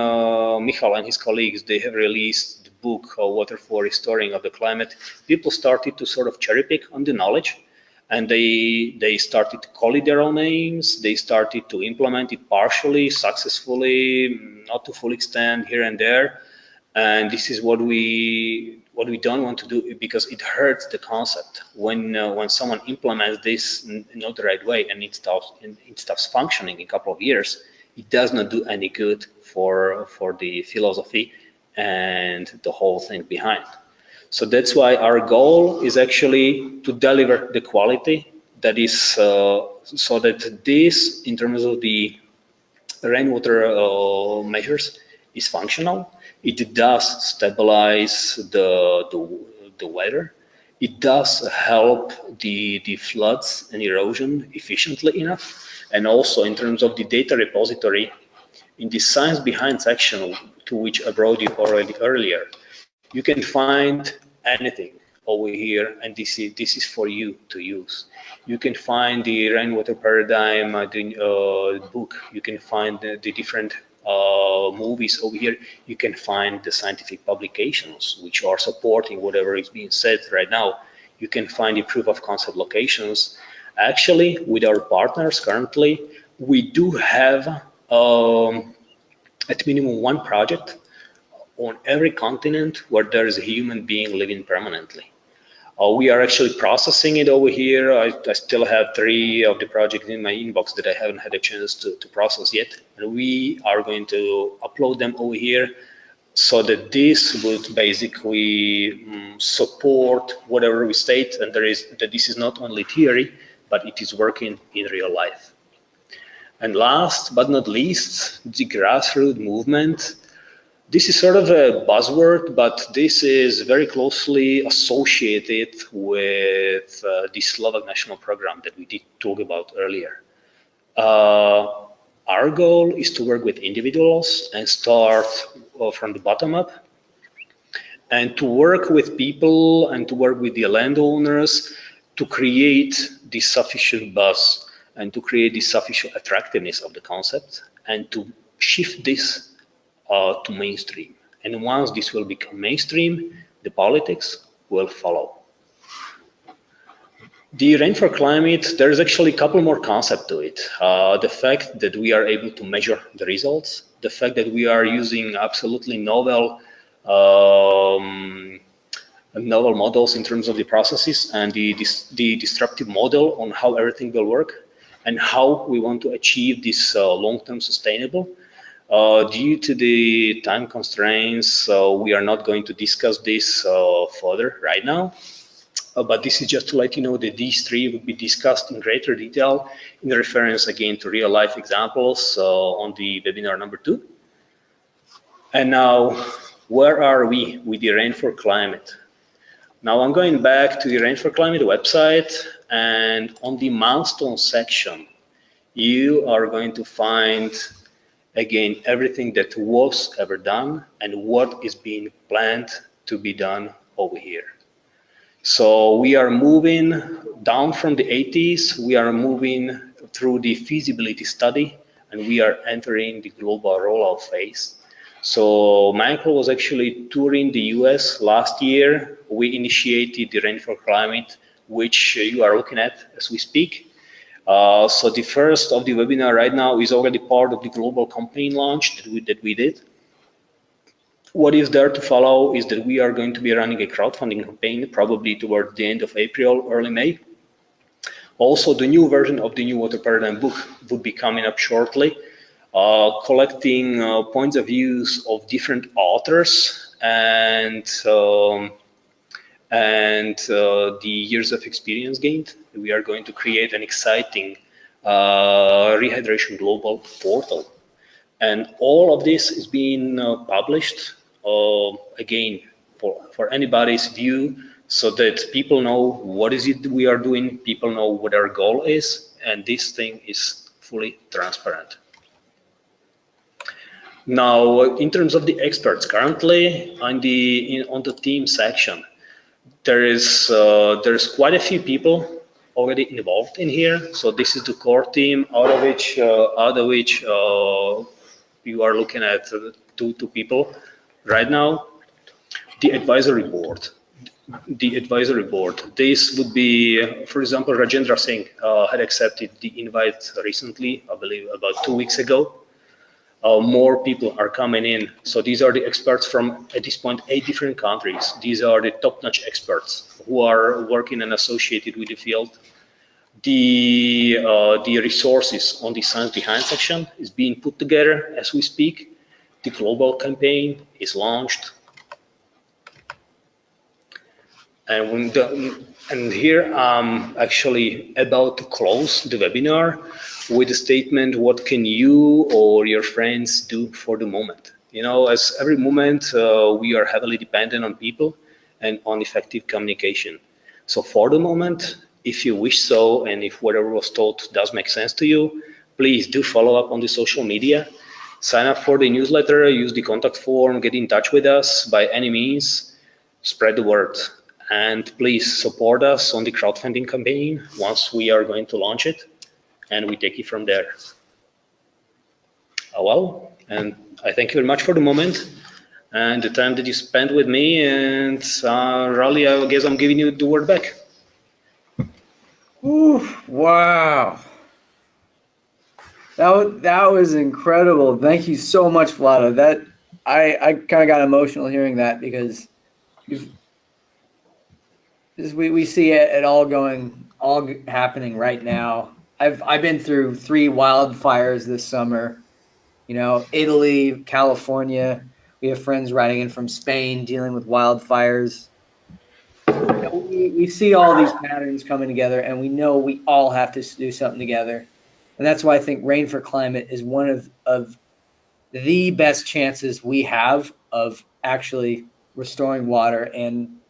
Michal and his colleagues, they have released the book Water for Restoring of the Climate, people started to sort of cherry pick on the knowledge, and they started to call it their own names. They started to implement it partially, successfully, not to full extent here and there. And this is what we don't want to do, because it hurts the concept when someone implements this not the right way and it stops functioning in a couple of years. It does not do any good for the philosophy and the whole thing behind. So that's why our goal is actually to deliver the quality that is so that this, in terms of the rainwater measures, is functional. It does stabilize the weather. It does help the floods and erosion efficiently enough. And also in terms of the data repository, in the science behind section, to which I brought you already earlier, you can find anything over here, and this is for you to use. You can find the rainwater paradigm book. You can find the different movies over here. You can find the scientific publications which are supporting whatever is being said right now. You can find the proof of concept locations. Actually, with our partners currently, we do have at minimum one project on every continent where there is a human being living permanently. We are actually processing it over here. I still have 3 of the projects in my inbox that I haven't had a chance to process yet. And we are going to upload them over here so that this would basically support whatever we state, and that this is not only theory, but it is working in real life. And last but not least, the grassroots movement. This is sort of a buzzword, but this is very closely associated with the Slovak national program that we did talk about earlier. Our goal is to work with individuals and start from the bottom up, and to work with people and to work with the landowners to create the sufficient buzz and to create the sufficient attractiveness of the concept and to shift this to mainstream. And once this will become mainstream, the politics will follow. The Rain for Climate, there's actually a couple more concepts to it. The fact that we are able to measure the results, the fact that we are using absolutely um, novel models in terms of the processes and the disruptive model on how everything will work and how we want to achieve this long-term sustainable. Due to the time constraints, we are not going to discuss this further right now. But this is just to let you know that these three will be discussed in greater detail in reference again to real life examples on the webinar number 2. And now, where are we with the Rain for Climate? Now I'm going back to the Rain for Climate website, and on the milestone section, you are going to find again everything that was ever done and what is being planned to be done over here. So we are moving down from the 80s, we are moving through the feasibility study, and we are entering the global rollout phase. So Michael was actually touring the US last year. We initiated the Rain for Climate, which you are looking at as we speak. So the first of the webinar right now is already part of the global campaign launch that we did. What is there to follow is that we are going to be running a crowdfunding campaign probably towards the end of April, early May. Also, the new version of the New Water Paradigm book would be coming up shortly, collecting points of views of different authors and the years of experience gained. We are going to create an exciting Rehydration Global portal. And all of this is being published, again, for anybody's view, so that people know what is it we are doing, people know what our goal is, and this thing is fully transparent. Now, in terms of the experts, currently on the team section, there's quite a few people already involved in here. So this is the core team, out of which you are looking at two people right now. The advisory board. This would be, for example, Rajendra Singh had accepted the invite recently, I believe about 2 weeks ago. More people are coming in. So these are the experts from, at this point, 8 different countries. These are the top-notch experts who are working and associated with the field. The resources on the Science Behind section is being put together as we speak. The global campaign is launched. And here I'm actually about to close the webinar with a statement, what can you or your friends do for the moment? You know, as every moment we are heavily dependent on people and on effective communication. So for the moment, if you wish so, and if whatever was told does make sense to you, please do follow up on the social media, sign up for the newsletter, use the contact form, get in touch with us by any means, spread the word. And please support us on the crowdfunding campaign once we are going to launch it, and we take it from there. Well, and I thank you very much for the moment and the time that you spent with me. And Raleigh, I guess I'm giving you the word back. Ooh, wow. That was incredible. Thank you so much, Vlado. That I kind of got emotional hearing that, because we see it all happening right now. I've been through 3 wildfires this summer. You know, Italy, California. We have friends writing in from Spain dealing with wildfires. You know, we see all these patterns coming together, and we know we all have to do something together. And that's why I think Rain for Climate is one of the best chances we have of actually restoring water and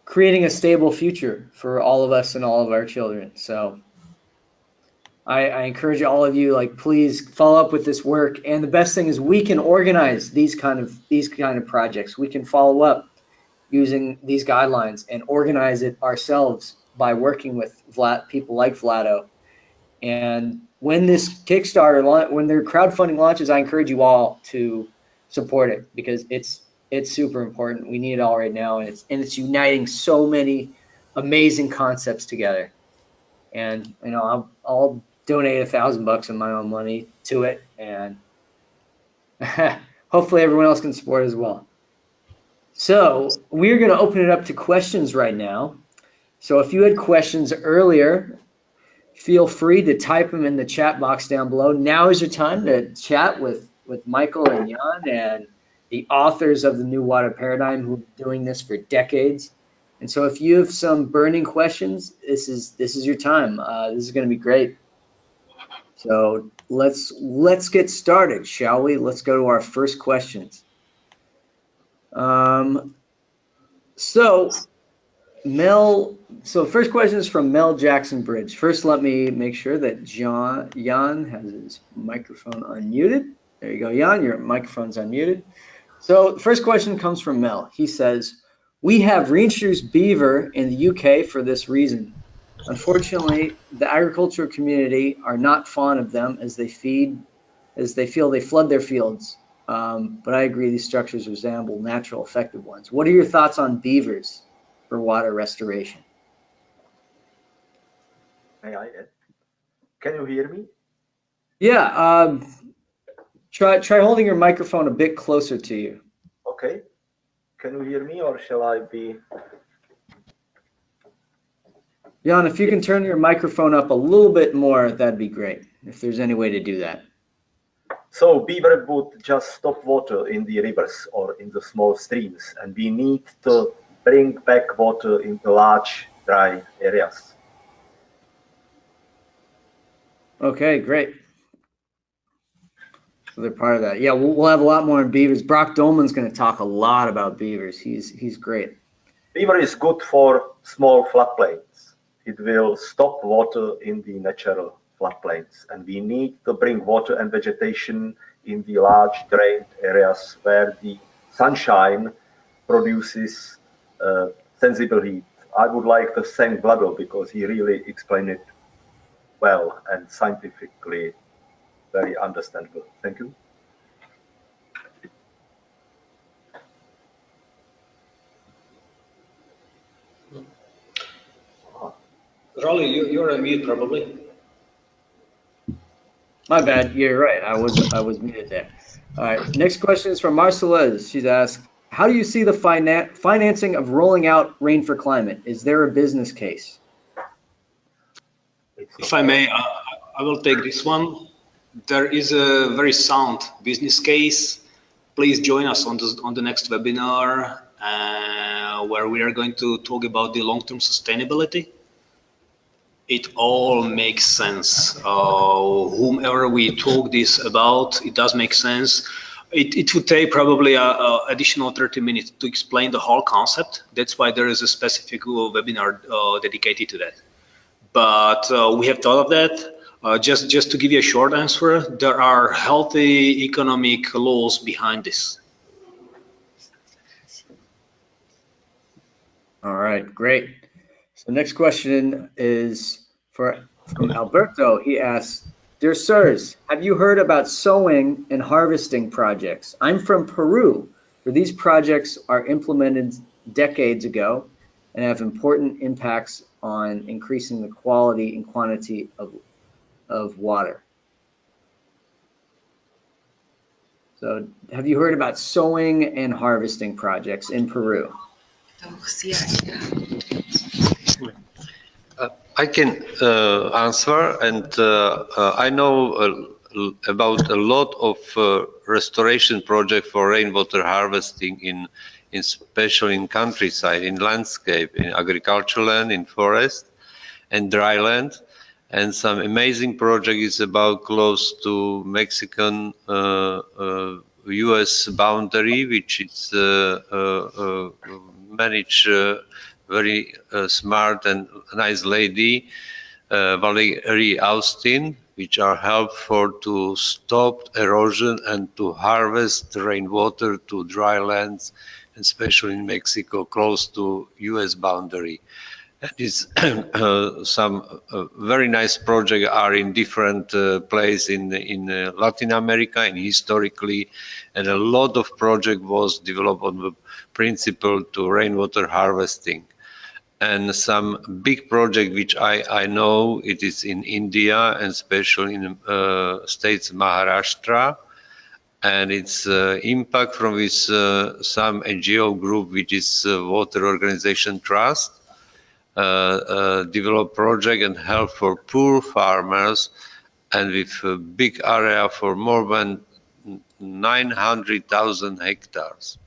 creating a stable future for all of us and all of our children. So I encourage all of you, like, please follow up with this work. And the best thing is we can organize these kind of projects. We can follow up using these guidelines and organize it ourselves by working with people like Vlado. And when this Kickstarter, when their crowdfunding launches, I encourage you all to support it because it's super important. We need it all right now, and it's uniting so many amazing concepts together. And I'll donate $1,000 of my own money to it, and hopefully everyone else can support as well. So we're going to open it up to questions right now. So if you had questions earlier, feel free to type them in the chat box down below. Now is your time to chat with Michael and Jan and the authors of the New Water Paradigm who've been doing this for decades. And so if you have some burning questions, this is your time. This is going to be great. So let's get started, shall we? Let's go to our first questions. So first question is from Mel Jackson Bridge. First, let me make sure that Jan has his microphone unmuted. There you go, Jan, your microphone's unmuted. So the first question comes from Mel. He says, we have reintroduced beaver in the UK for this reason. Unfortunately, the agricultural community are not fond of them as they feel they flood their fields. But I agree these structures resemble natural effective ones. What are your thoughts on beavers for water restoration? May I? Can you hear me? Yeah. Try holding your microphone a bit closer to you. Okay. Can you hear me, or shall I be? Jan, if you can turn your microphone up a little bit more, that'd be great, if there's any way to do that. So beaver would just stop water in the rivers or in the small streams, and we need to bring back water into large dry areas. Okay, great. So they're part of that. Yeah, we'll have a lot more on beavers. Brock Dolman's going to talk a lot about beavers. He's great. Beaver is good for small floodplains. It will stop water in the natural floodplains, and we need to bring water and vegetation in the large drained areas where the sunshine produces sensible heat. I would like to thank Vlado because he really explained it well and scientifically very understandable. Thank you. Raleigh, you're on mute probably. My bad. You're right. I was muted there. All right. Next question is from Marcelez. She's asked, how do you see the financing of rolling out Rain for Climate? Is there a business case? If I may, I will take this one. There is a very sound business case. Please join us on the next webinar where we are going to talk about the long-term sustainability. It all makes sense. Whomever we talk this about, it does make sense. It would take probably an additional 30 minutes to explain the whole concept. That's why there is a specific webinar dedicated to that. But we have thought of that. Just to give you a short answer, there are healthy economic laws behind this. All right, great. So next question is from Alberto. He asks, dear sirs, have you heard about sowing and harvesting projects? I'm from Peru, where these projects are implemented decades ago and have important impacts on increasing the quality and quantity of water. So have you heard about sowing and harvesting projects in Peru? I can answer, and I know about a lot of restoration projects for rainwater harvesting in especially in countryside, in landscape, in agricultural land, in forest, and dry land. And some amazing project is about close to Mexican US boundary, which is managed very smart and nice lady, Valerie Austin, which are helpful to stop erosion and to harvest rainwater to dry lands, especially in Mexico, close to US boundary. This some very nice projects are in different places in Latin America and historically, and a lot of project was developed on the principle to rainwater harvesting. And some big project which I know it is in India and especially in states Maharashtra, and its impact from this some NGO group which is Water Organization Trust develop project and help for poor farmers, and with a big area for more than 900,000 hectares.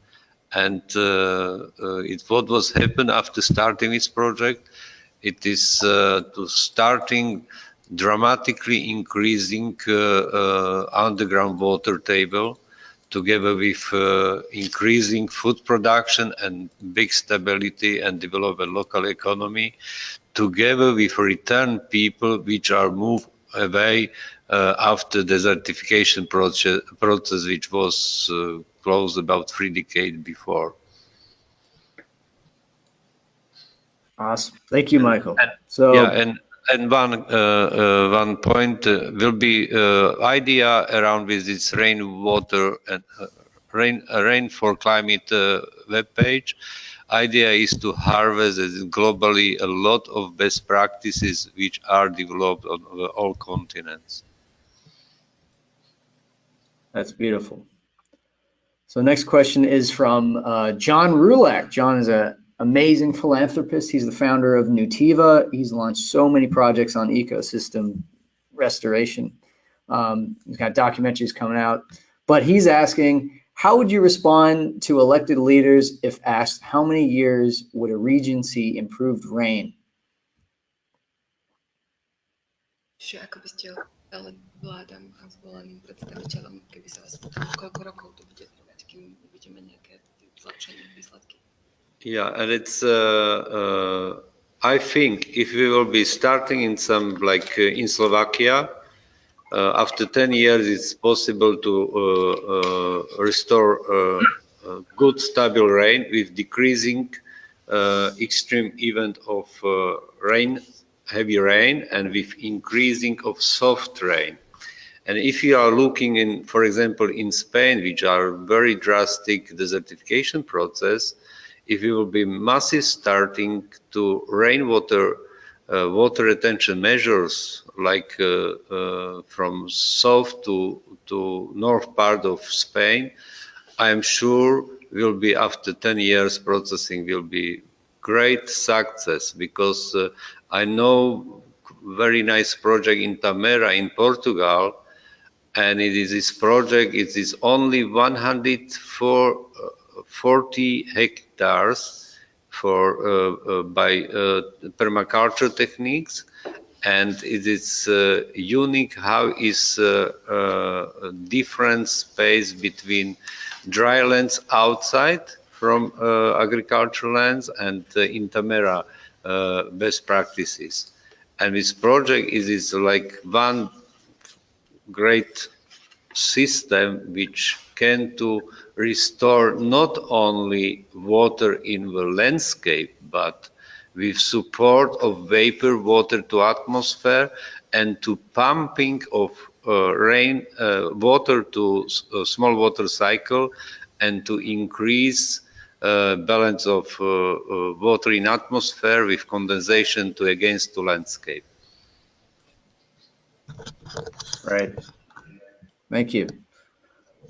And what was happened after starting this project? It is to starting dramatically increasing underground water table, together with increasing food production and big stability and develop a local economy, together with return people which are moved away after desertification process which was closed about 3 decades before. Awesome. Thank you, Michael. And one point will be idea around with this rainwater and rain for climate webpage. Idea is to harvest globally a lot of best practices which are developed on all continents. That's beautiful. So next question is from John Rulak. John is an amazing philanthropist. He's the founder of Nutiva. He's launched so many projects on ecosystem restoration. He's got documentaries coming out. But he's asking, how would you respond to elected leaders if asked how many years would a region see improved rain? Ako by ste ale vládam a zvoleným predstaviteľom, keby sa vás spýtalo, koľko rokov to bude trvať, kým uvidíme nejaké zlepšenie výsledky? Yeah, and it's I think if we will be starting in some like in Slovakia, after 10 years it's possible to restore good stable rain with decreasing extreme event of heavy rain and with increasing of soft rain. And if you are looking in, for example, in Spain, which are very drastic desertification process, if you will be massive starting to rainwater water retention measures like from south to north part of Spain, I am sure will be after 10 years processing will be great success, because I know very nice project in Tamera in Portugal, and it is this project, it is only 140 hectares for by permaculture techniques, and it is unique how is different space between dry lands outside from agricultural lands and in Tamera best practices. And this project is like one great system which can to restore not only water in the landscape, but with support of vapor water to atmosphere and to pumping of rain water to small water cycle, and to increase balance of water in atmosphere with condensation to against to landscape. Right. Thank you.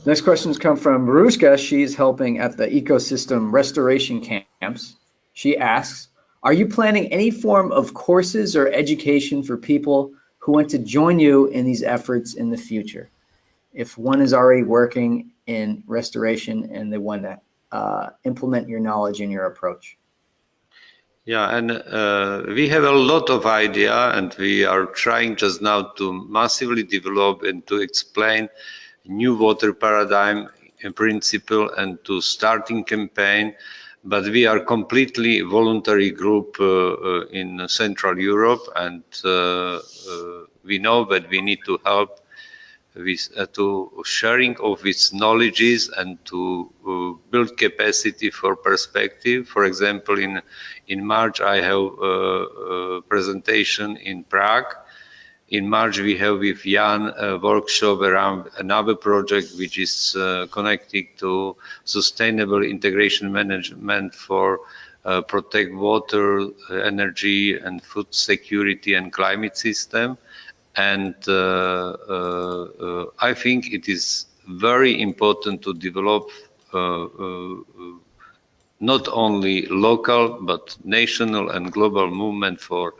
Next questions come from Marushka. She's helping at the ecosystem restoration camps. She asks, are you planning any form of courses or education for people who want to join you in these efforts in the future? If one is already working in restoration and they want to implement your knowledge in your approach. Yeah, and we have a lot of idea, and we are trying just now to massively develop and to explain new water paradigm in principle and to starting campaign. But we are completely voluntary group in Central Europe, and we know that we need to help to sharing of its knowledges and to build capacity for perspective. For example, in March I have a presentation in Prague. In March we have with Jan a workshop around another project which is connected to sustainable integration management for protect water, energy and food security and climate system. And I think it is very important to develop not only local but national and global movement for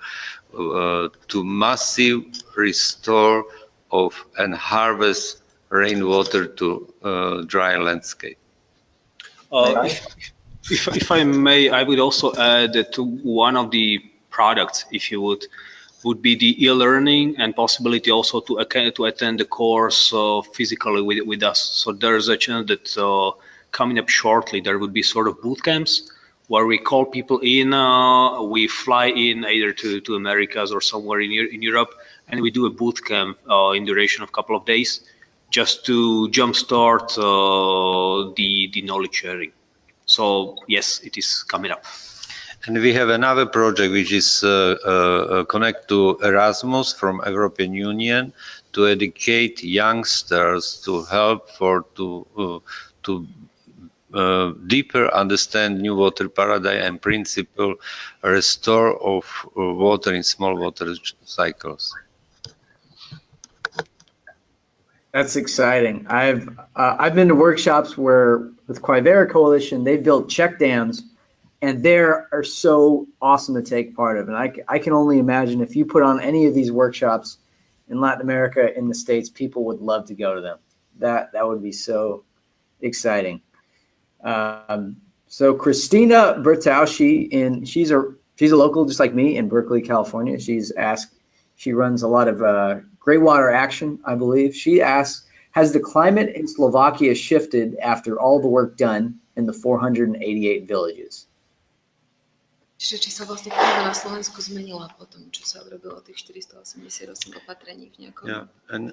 to massive restore of and harvest rainwater to dry landscape. If I may, I would also add that to one of the products, if you would be the e-learning and possibility also to attend the course physically with us. So there's a chance that coming up shortly, there would be sort of boot camps where we call people in, we fly in either to Americas or somewhere in Europe, and we do a boot camp in duration of a couple of days just to jumpstart the knowledge sharing. So yes, it is coming up. And we have another project which is connected to Erasmus from European Union to educate youngsters to help to deeper understand new water paradigm and principle restore of water in small water cycles. That's exciting. I've been to workshops where with Quivera Coalition they've built check dams, and they are so awesome to take part of. And I can only imagine if you put on any of these workshops in Latin America, in the States, people would love to go to them. That would be so exciting. So Christina Bertaushi, she's a local just like me in Berkeley, California. She runs a lot of Grey Water Action, I believe. She asks, has the climate in Slovakia shifted after all the work done in the 488 villages? Či sa vlastne klíma na Slovensku zmenila po tom, čo sa urobilo tých 488 opatrení v nejakom... Yeah, and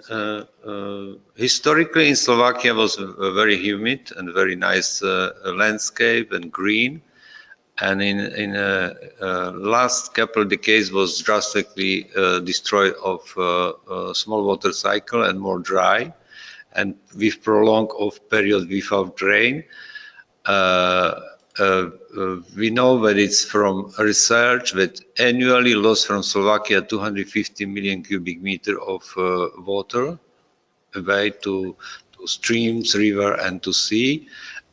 historically in Slovakia was a very humid and very nice landscape and green. And in last couple of decades was drastically destroyed of small water cycle and more dry, and with prolonged of period without rain. We know that it's from research that annually lost from Slovakia 250 million cubic meter of water away to streams, river, and to sea.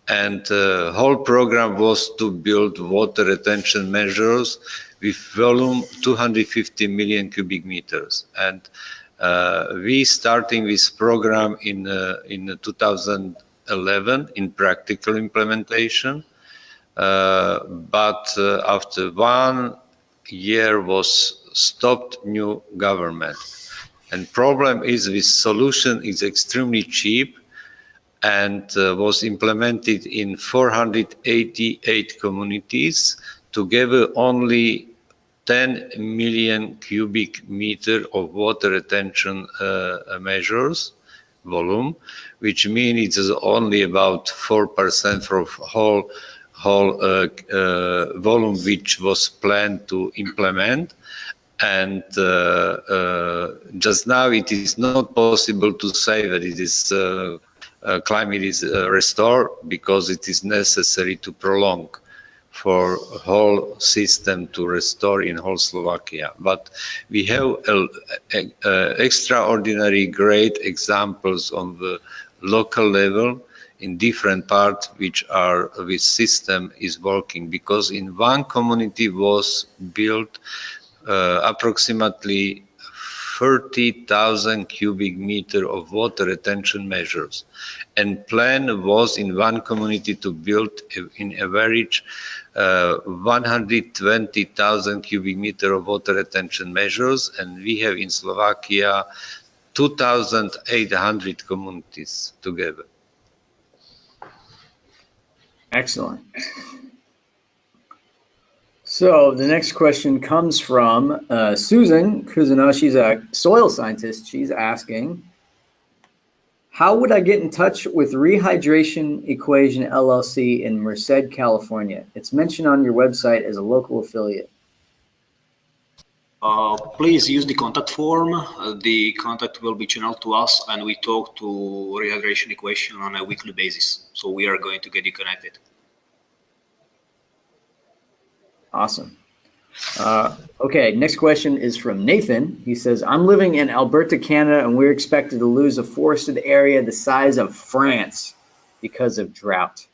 And the whole program was to build water retention measures with volume 250 million cubic meters. And we starting this program in 2011 in practical implementation. But after 1 year was stopped new government. And problem is this solution is extremely cheap and was implemented in 488 communities, together only 10 million cubic meter of water retention measures volume, which means it's only about 4% from whole volume which was planned to implement. And just now it is not possible to say that it is climate is restored, because it is necessary to prolong for whole system to restore in whole Slovakia. But we have extraordinary great examples on the local level in different parts which system is working, because in one community was built approximately 30,000 cubic meter of water retention measures, and plan was in one community to build in average 120,000 cubic meter of water retention measures, and we have in Slovakia 2,800 communities together. Excellent. So the next question comes from Susan Cousineau. She's a soil scientist. She's asking, How would I get in touch with Rehydration Equation LLC in Merced, California? It's mentioned on your website as a local affiliate. Please use the contact form. The contact will be channeled to us, and we talk to Rehydration Equation on a weekly basis. So we are going to get you connected. Awesome. Okay, next question is from Nathan. He says, I'm living in Alberta, Canada, and we're expected to lose a forested area the size of France because of drought.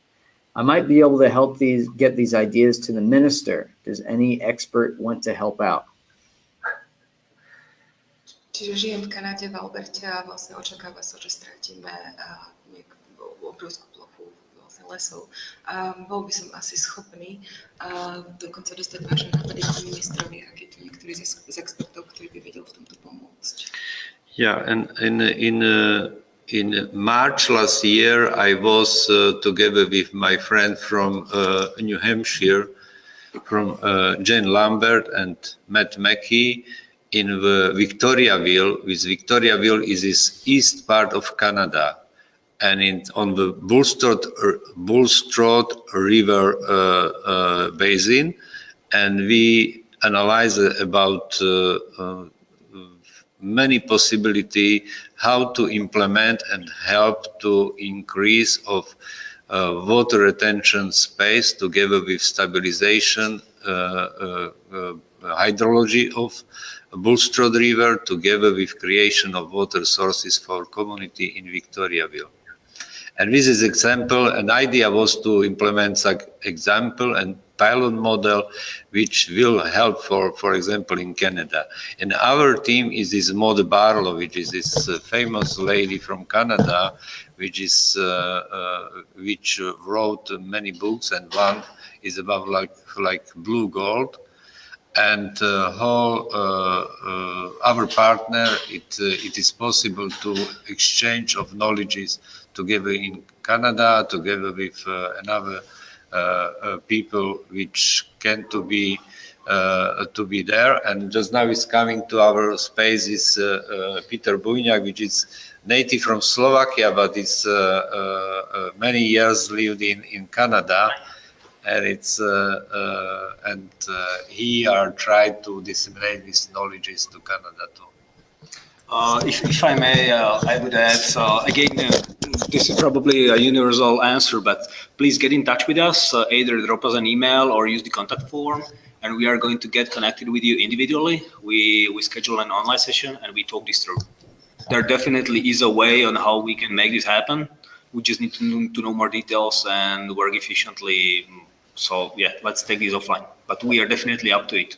I might be able to help get these ideas to the minister. Does any expert want to help out? Čiže žijem v Kanade, v Alberte a vlastne očakáva sa, že stratíme obrovskú plochu vlastne lesov. Bol by som asi schopný dokonca dostať vaše nápady k ministrovi, ak je tu niektorý z expertov, ktorý by vedel v tomto pomôcť. Yeah, and in March last year, I was together with my friend from New Hampshire, from Jane Lambert and Matt Mackey, in the Victoriaville. With Victoriaville is this east part of Canada, and on the Bulstrode River basin, and we analyze about many possibility how to implement and help to increase of water retention space together with stabilization hydrology of Bulstrode River together with creation of water sources for community in Victoriaville. And this is example, an idea was to implement such example and pilot model which will help for example in Canada. And our team is this Maud Barlow, which is this famous lady from Canada, which wrote many books, and one is about like blue gold. And our partner, it is possible to exchange of knowledges together in Canada, together with another people which can to be there. And just now is coming to our space is Peter Bujňák, which is native from Slovakia, but is many years lived in Canada. And he tried to disseminate these knowledges to Canada too. If I may, I would add, again, this is probably a universal answer, but please get in touch with us, either drop us an email or use the contact form, and we are going to get connected with you individually. We schedule an online session and we talk this through. There definitely is a way on how we can make this happen. We just need to know more details and work efficiently. So yeah, let's take this offline, but we are definitely up to it.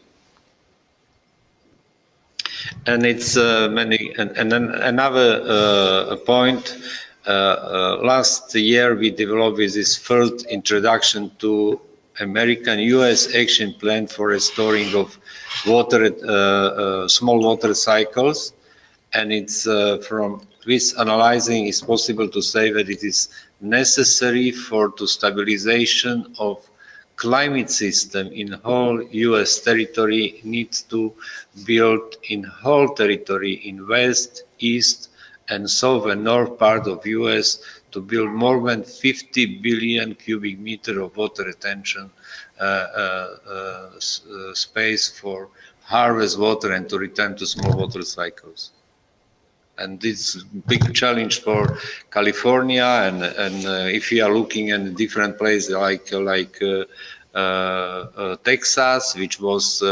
And it's many, and then another point, last year we developed this first introduction to American US action plan for restoring of water, small water cycles. And it's from this analyzing is possible to say that it is necessary for the stabilization of climate system in whole US territory needs to build in whole territory in west, east, and south and north part of US to build more than 50 billion cubic meter of water retention space for harvest water and to return to small water cycles. And this big challenge for California, and if you are looking at different places like Texas, which was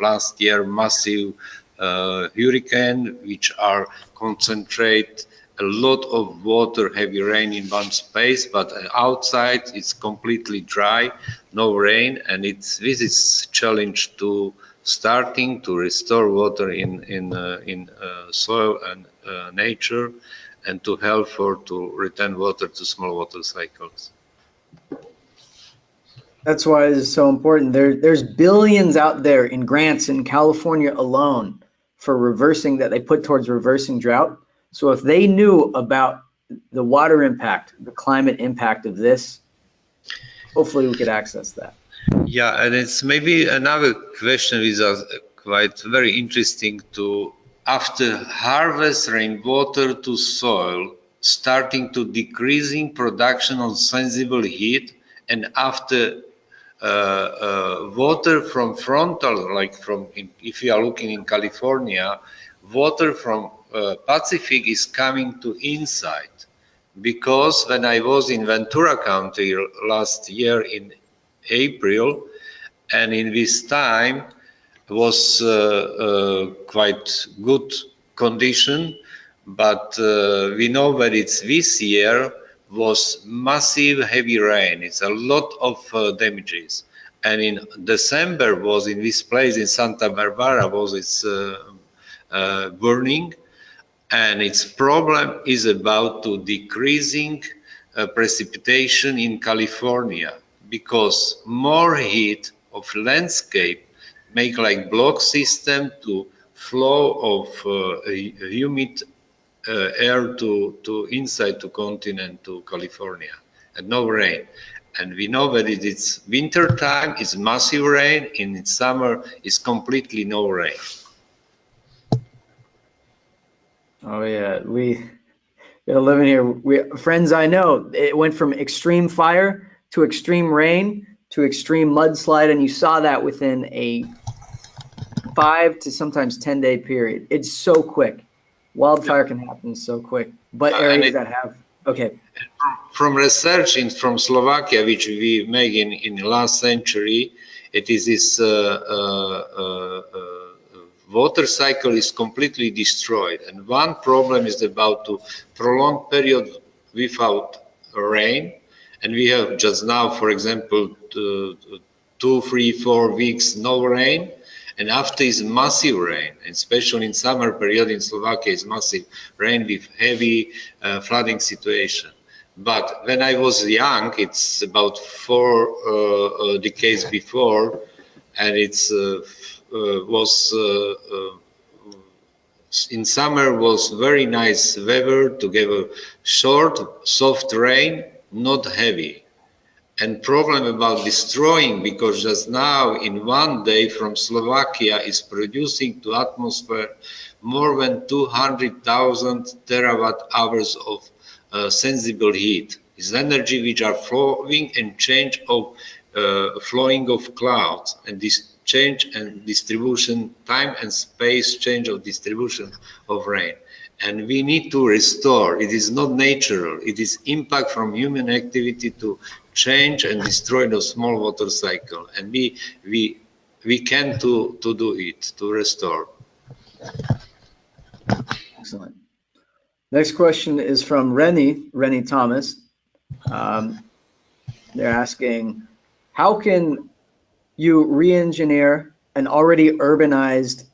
last year massive hurricane, which are concentrate a lot of water, heavy rain in one space, but outside it's completely dry, no rain, and this is challenge to starting to restore water in soil and nature, and to help to return water to small water cycles. That's why it is so important. There's billions out there in grants in California alone for reversing that they put towards reversing drought. So if they knew about the water impact, the climate impact of this, hopefully we could access that. Yeah, and it's maybe another question is quite very interesting to, after harvest rainwater to soil, starting to decreasing production of sensible heat, and after water from frontal, like if you are looking in California, water from Pacific is coming to inside. Because when I was in Ventura County last year in April, and in this time was quite good condition, but we know that it's this year was massive heavy rain. It's a lot of damages. And in December was in this place in Santa Barbara was its burning, and its problem is about to decreasing precipitation in California, because more heat of landscape make like block system to flow of humid air to inside to continent to California, and no rain. And we know that it's winter time is massive rain, in summer is completely no rain. Oh yeah, we're living here. Friends I know, it went from extreme fire to extreme rain to extreme mudslide, and you saw that within a 5 to sometimes 10-day period. It's so quick. Wildfire can happen so quick. But areas that have From research from Slovakia, which we made in the last century, it is this water cycle is completely destroyed, and one problem is about to prolonged period without rain, and we have just now, for example, 2, 3, 4 weeks no rain, and after is massive rain, especially in summer period in Slovakia is massive rain with heavy flooding situation. But when I was young, it's about 4 decades before, and it's was in summer was very nice weather to give a short soft rain, not heavy. And problem about destroying, because just now in one day from Slovakia is producing to atmosphere more than 200,000 terawatt hours of sensible heat. It's energy which are flowing and change of flowing of clouds, and this change and distribution, time and space change of distribution of rain. And we need to restore. It is not natural. It is impact from human activity to change and destroy the small water cycle. And we can to do it, to restore. Excellent. Next question is from Rennie Thomas. They're asking, how can you re-engineer an already urbanized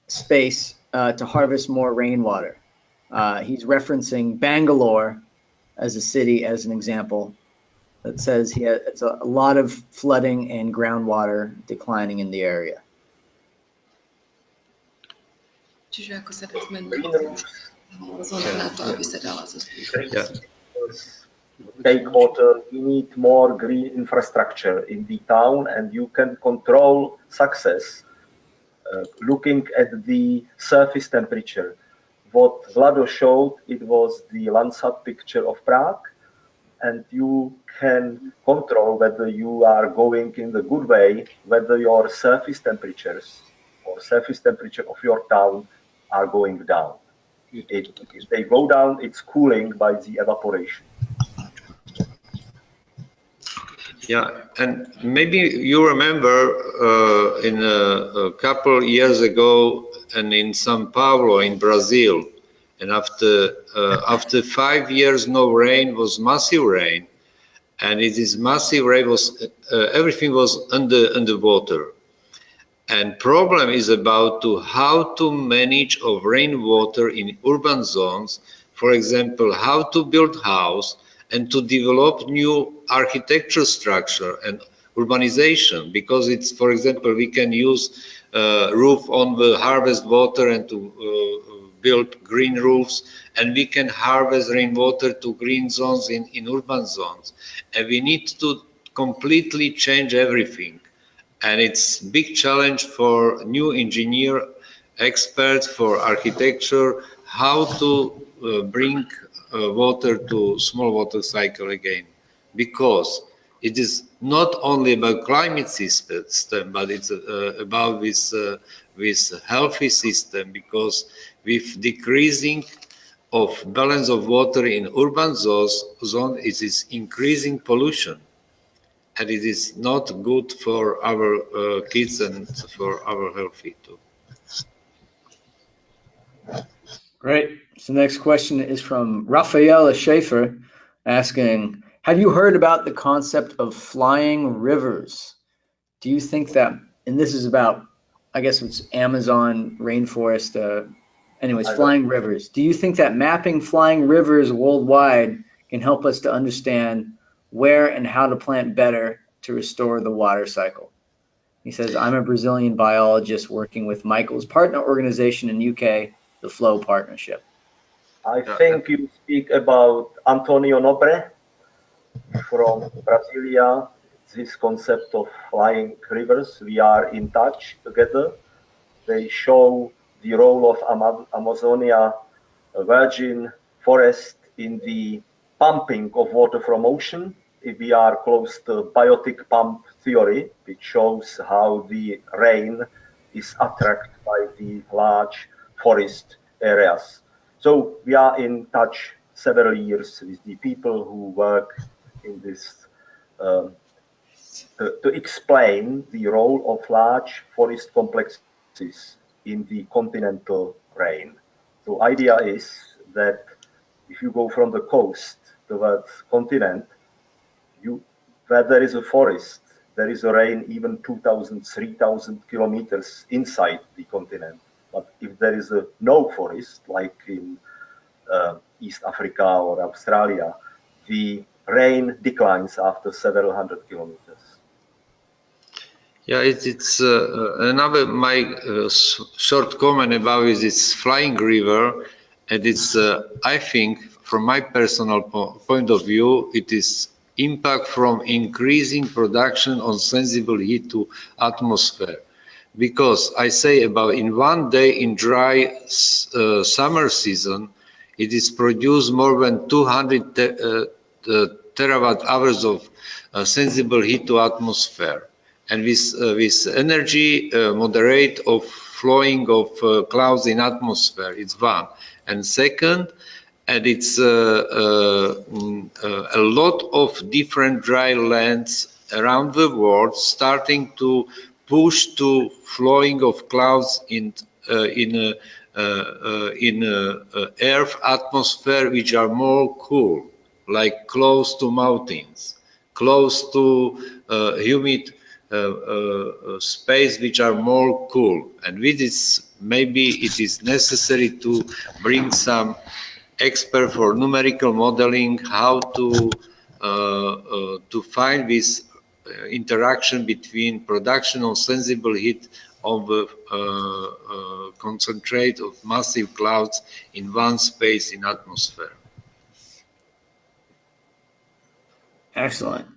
space to harvest more rainwater? He's referencing Bangalore as a city as an example that says it's a lot of flooding and groundwater declining in the area. Čiže ako sa dá zmeniť zóna na to, aby sa dala zostúpiť. Take water, you need more green infrastructure in the town, and you can control success looking at the surface temperature. What Vlado showed, it was the Landsat picture of Prague, and you can control whether you are going in the good way, whether your surface temperatures or surface temperature of your town are going down. If they go down, it's cooling by the evaporation. Yeah, and maybe you remember in a couple years ago, and in São Paulo in Brazil, and after 5 years no rain was massive rain, and it is massive rain was everything was underwater. And problem is about how to manage of rainwater in urban zones. For example, how to build house and to develop new architecture structure and urbanization, because it's, for example, we can use roof on the harvest water and to build green roofs, and we can harvest rainwater to green zones in urban zones. And we need to completely change everything. And it's big challenge for new engineer experts for architecture, how to bring water to small water cycle again, because it is not only about climate system, but it's about this healthy system, because with decreasing of balance of water in urban zone, it is increasing pollution, and it is not good for our kids and for our health too. Great. So the next question is from Rafaela Schaefer asking, have you heard about the concept of flying rivers? Do you think that, and this is about, I guess it's Amazon rainforest, anyways, flying rivers. Do you think that mapping flying rivers worldwide can help us to understand where and how to plant better to restore the water cycle? He says, I'm a Brazilian biologist working with Michael's partner organization in UK, the Flow Partnership. I think you speak about Antonio Nobre from Brasilia. This concept of flying rivers. We are in touch together. They show the role of Amazonia virgin forest in the pumping of water from ocean. If we are close to biotic pump theory, which shows how the rain is attracted by the large forest areas. So we are in touch several years with the people who work in this to explain the role of large forest complexes in the continental rain. So idea is that if you go from the coast towards continent, where there is a forest, there is a rain even 2,000, 3,000 kilometers inside the continent. But if there is no forest, like in East Africa or Australia, the rain declines after several hundred kilometers. Yeah, it's another my short comment about is this flying river, and it's I think from my personal point of view, it is impact from increasing production on sensible heat to atmosphere, because I say about in one day in dry summer season, it is produced more than 200 terawatt hours of sensible heat to atmosphere. And with energy moderate of flowing of clouds in atmosphere, it's one. And second, and it's a lot of different dry lands around the world starting to push to flowing of clouds in Earth atmosphere, which are more cool, like close to mountains, close to humid space, which are more cool. And with this, maybe it is necessary to bring some expert for numerical modeling, how to find this interaction between production of sensible heat of the concentrate of massive clouds in one space in atmosphere. Excellent.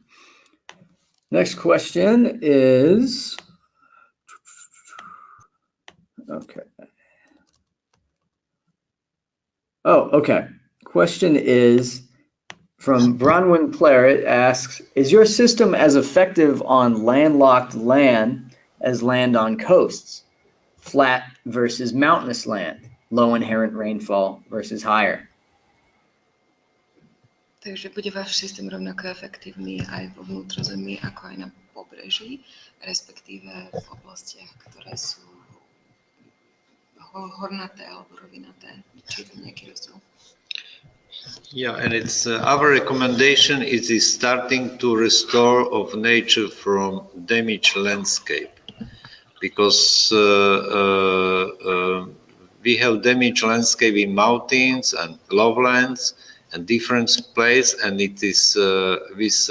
Next question is, okay. Oh, okay. Question is from Bronwyn Plaret asks, is your system as effective on landlocked land as land on coasts? Flat versus mountainous land, low inherent rainfall versus higher? Takže bude váš systém rovnako efektívny aj vo vnútrozemí, ako aj na pobreží, respektíve v oblastiach, ktoré sú hornaté alebo rovinaté. Či je tam nejaký rozdiel? Yeah, and it's our recommendation is starting to restore of nature from damaged landscape, because we have damaged landscape in mountains and lowlands and different places, and it is this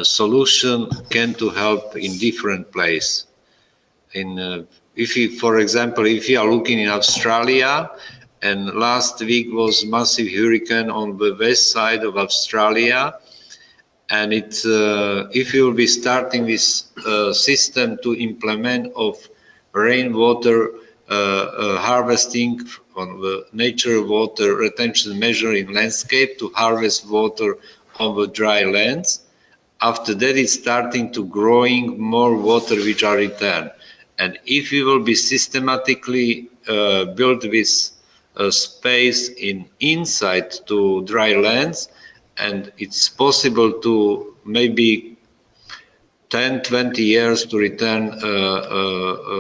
solution can to help in different places. If you, for example, if you are looking in Australia, and last week was massive hurricane on the west side of Australia, and it if you will be starting this system to implement of rainwater harvesting on the nature water retention measure in landscape to harvest water on the dry lands. After that, it's starting to growing more water which are returned. And if we will be systematically build this space in inside to dry lands, and it's possible to maybe 10, 20 years to return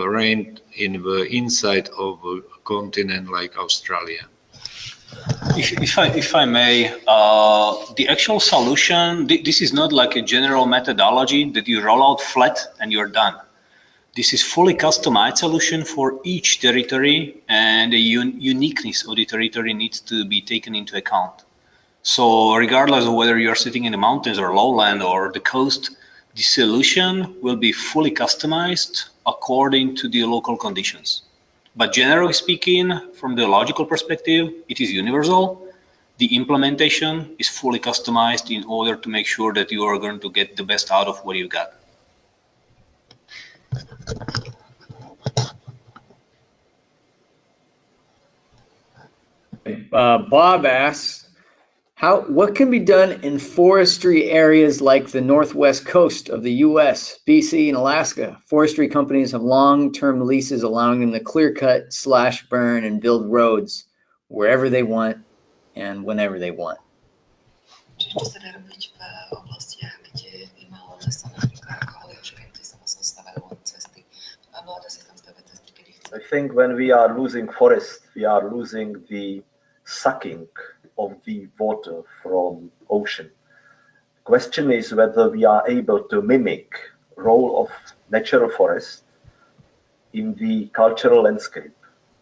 rain in the inside of a continent like Australia. If I may, the actual solution, this is not like a general methodology that you roll out flat and you're done. This is fully customized solution for each territory, and the uniqueness of the territory needs to be taken into account. So regardless of whether you're sitting in the mountains or lowland or the coast, the solution will be fully customized according to the local conditions. But generally speaking, from the logical perspective, it is universal. The implementation is fully customized in order to make sure that you are going to get the best out of what you got. Bob asks, what can be done in forestry areas like the northwest coast of the U.S., BC, and Alaska? Forestry companies have long-term leases allowing them to clear cut, slash, burn, and build roads wherever they want and whenever they want. Čo sa dá robiť v oblastiach, kde je málo lesa, napríklad ako Holioška, kde sa vlastne stavajú len cesty a vláda si tam stavia cesty, kedy chce. I think when we are losing forest, we are losing the sucking of the water from ocean. The question is whether we are able to mimic role of natural forest in the cultural landscape.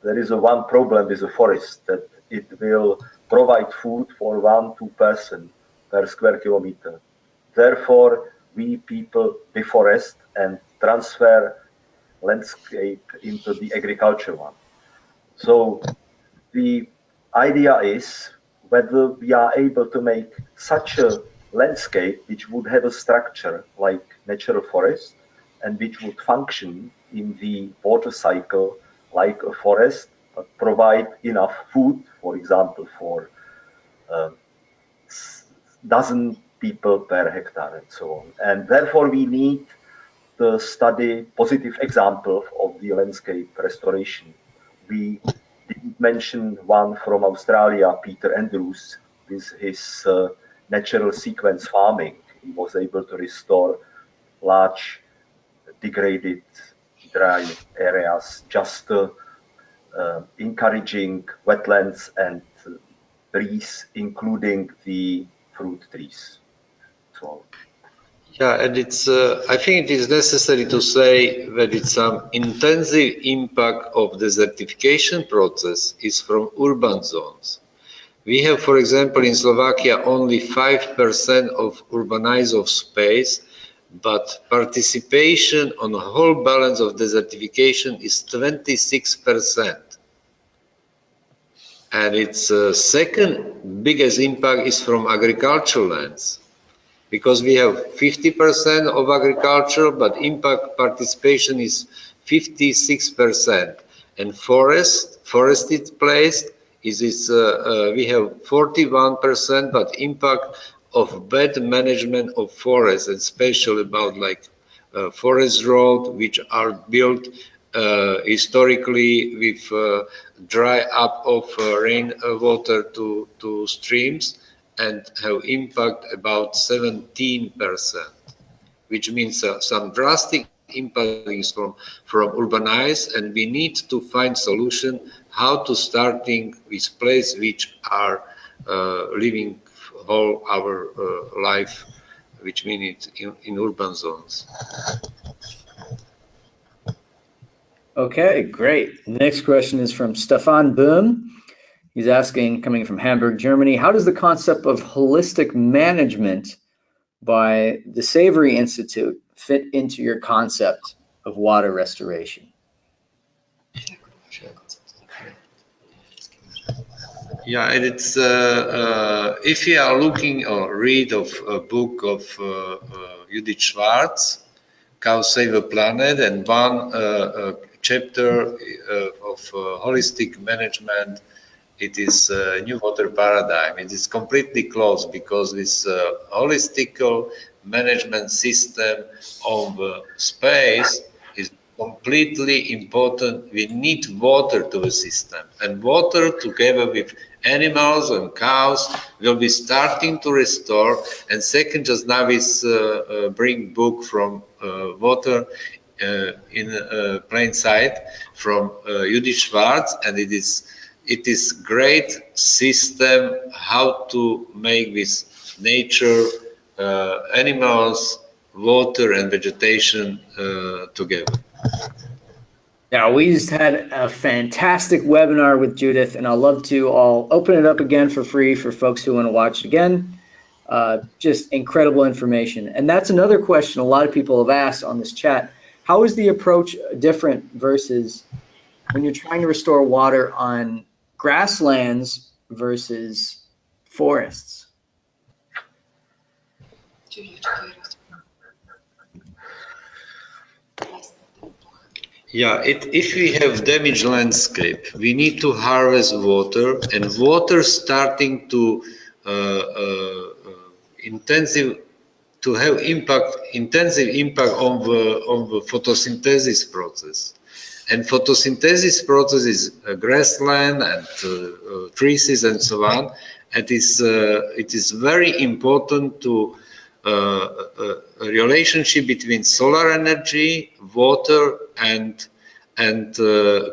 There is one problem with the forest, that it will provide food for 1-2 person per square kilometer. Therefore, we people deforest and transfer landscape into the agriculture one. So the idea is whether we are able to make such a landscape which would have a structure like natural forest and which would function in the water cycle like a forest, but provide enough food, for example, for dozen people per hectare and so on. And therefore we need to study positive example of the landscape restoration. We didn't mention one from Australia, Peter Andrews, with his natural sequence farming. He was able to restore large degraded dry areas, just encouraging wetlands and trees, including the fruit trees. So, yeah, and it's. I think it is necessary to say that it's some intensive impact of desertification process is from urban zones. We have, for example, in Slovakia only 5% of urbanized of space, but participation on the whole balance of desertification is 26%. And its second biggest impact is from agricultural lands, because we have 50% of agriculture, but impact participation is 56%. And forested place is we have 41%, but impact of bad management of forests, and especially about like forest roads, which are built historically with dry up of rain water to streams, and have impact about 17%, which means some drastic impact is from urbanized, and we need to find solution how to starting with place which are living all our life, which means in urban zones. Okay, great. Next question is from Stefan Böhm. He's asking, coming from Hamburg, Germany, how does the concept of holistic management by the Savory Institute fit into your concept of water restoration? Yeah, and it's if you are looking or read of a book of Judith Schwartz, How Save a Planet, and one chapter of holistic management. It is a new water paradigm. It is completely closed because this holistic management system of space is completely important. We need water to the system, and water together with animals and cows will be starting to restore. And second, just now is bring book from water in plain sight from Judith Schwartz, and it is great system how to make this nature, animals, water and vegetation together. Yeah, we just had a fantastic webinar with Judith, and I'll open it up again for free for folks who want to watch it again. Just incredible information. And that's another question a lot of people have asked on this chat. How is the approach different versus when you're trying to restore water on grasslands versus forests? Yeah, if we have damaged landscape, we need to harvest water, and water starting to have intensive impact on the photosynthesis process. And photosynthesis process is grassland and trees and so on. And it is very important to a relationship between solar energy, water, and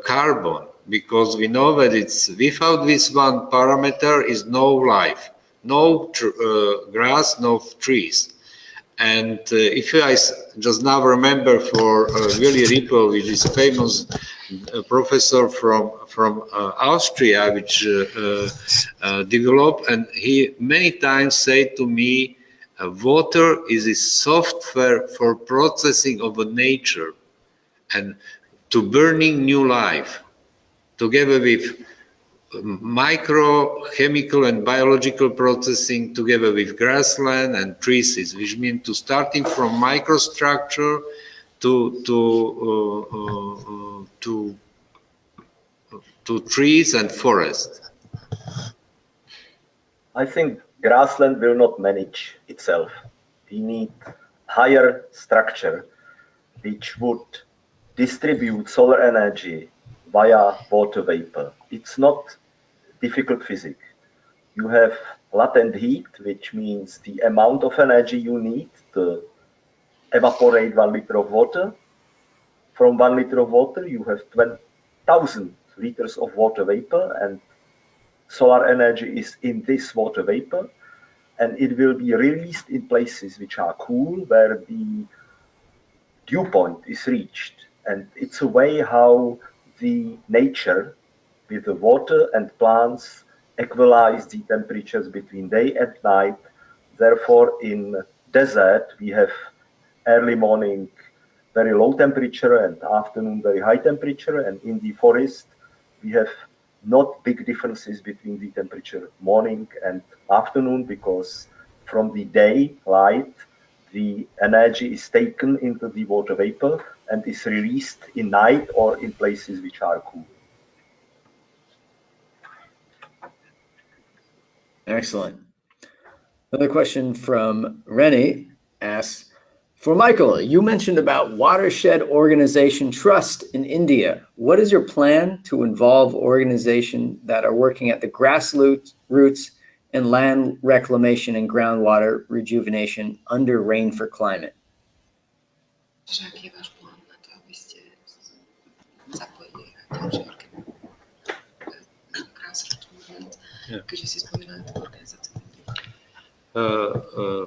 carbon, because we know that it's without this one parameter is no life, no grass, no trees. And if I just now remember for Willy Rippel, which is a famous professor from Austria, which developed, and he many times said to me, water is a software for processing of nature and to burning new life, together with microchemical and biological processing, together with grassland and trees, which means to starting from microstructure to trees and forest. I think grassland will not manage itself. We need higher structure which would distribute solar energy via water vapor. It's not difficult physics. You have latent heat, which means the amount of energy you need to evaporate 1 liter of water. From 1 liter of water, you have 20,000 liters of water vapor, and solar energy is in this water vapor, and it will be released in places which are cool, where the dew point is reached. And it's a way how the nature with the water and plants equalize the temperatures between day and night. Therefore, in desert, we have early morning very low temperature and afternoon very high temperature. And in the forest, we have not big differences between the temperature morning and afternoon, because from the day light, the energy is taken into the water vapor and is released in night or in places which are cool. Excellent. Another question from Rennie asks, for Michael, you mentioned about Watershed Organization Trust in India. What is your plan to involve organizations that are working at the grassroots in land reclamation and groundwater rejuvenation under Rain for Climate? Jaki je váš plán na to, abyste zapojili ďalšie grassroots movement, keďže si spomínali tú organizáciu?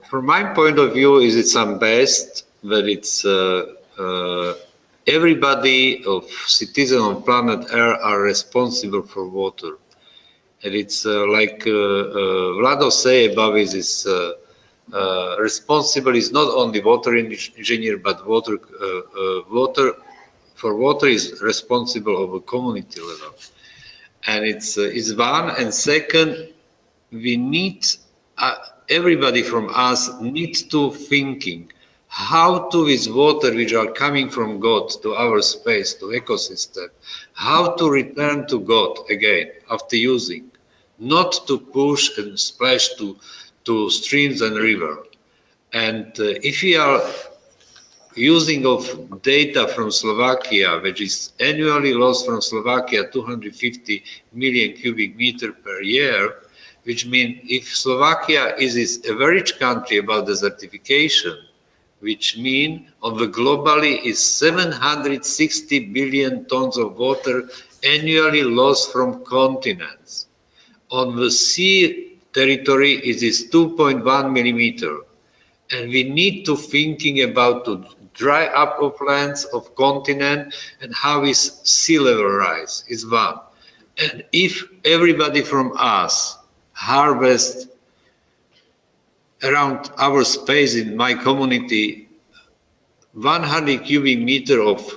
From my point of view, is it some best that it's everybody of citizens on planet Earth are responsible for water, and it's like Vlado say above is responsible is not only water engineer, but water is responsible of a community level, and it's one. And second, we need everybody from us needs to thinking how to with water which are coming from God to our space, to ecosystem, how to return to God again after using, not to push and splash to streams and river. And if we are using of data from Slovakia, which is annually lost from Slovakia 250 million cubic meter per year, which means if Slovakia is this average country about desertification, which means on the globally is 760 billion tons of water annually lost from continents. On the sea territory it is 2.1 millimeter. And we need to thinking about to dry up of lands of continent and how is sea level rise is one. And if everybody from us harvest around our space in my community 100 cubic meter of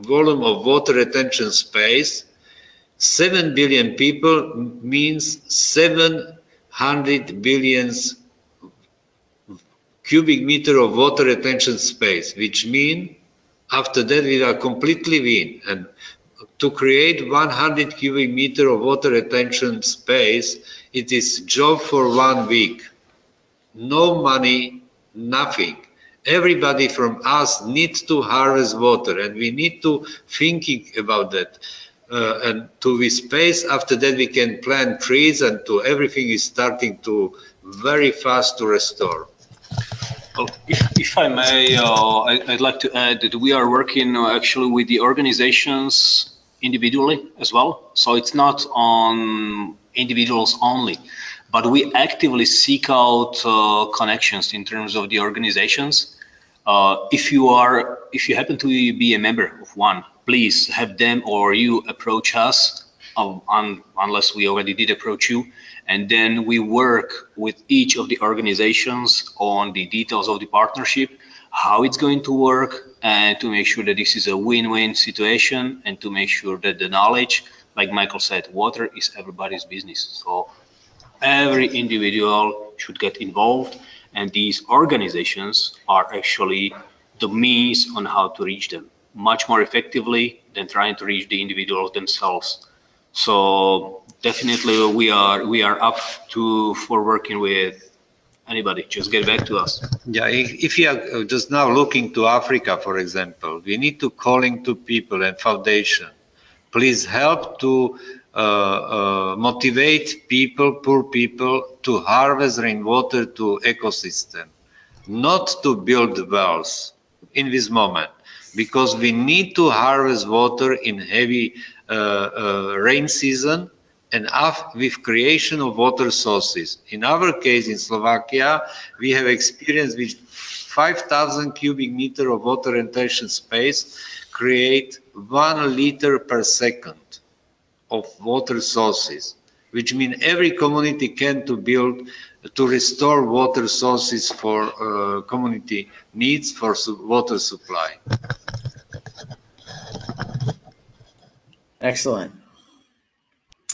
volume of water retention space, 7 billion people means 700 billions cubic meter of water retention space, which means after that we are completely win. And to create 100 cubic meter of water retention space, it is job for 1 week. No money, nothing. Everybody from us needs to harvest water, and we need to thinking about that. And to this space, after that we can plant trees, and to everything is starting to very fast to restore. Well, if I may, I'd like to add that we are working actually with the organizations individually as well. So it's not on individuals only, but we actively seek out connections in terms of the organizations. If you happen to be a member of one, please have them or you approach us, unless we already did approach you. And then we work with each of the organizations on the details of the partnership, how it's going to work, and to make sure that this is a win-win situation, and to make sure that the knowledge, like Michael said, water is everybody's business. So every individual should get involved, and these organizations are actually the means on how to reach them much more effectively than trying to reach the individuals themselves. So definitely we are up for working with anybody. Just get back to us. Yeah, if you are just now looking to Africa, for example, we need to calling to people and foundation. Please help to motivate people, poor people, to harvest rainwater to ecosystem, not to build wells in this moment, because we need to harvest water in heavy rain season and with creation of water sources. In our case in Slovakia, we have experience with 5,000 cubic meter of water retention space create 1 liter per second of water sources, which means every community can to build, to restore water sources for community needs for water supply. Excellent.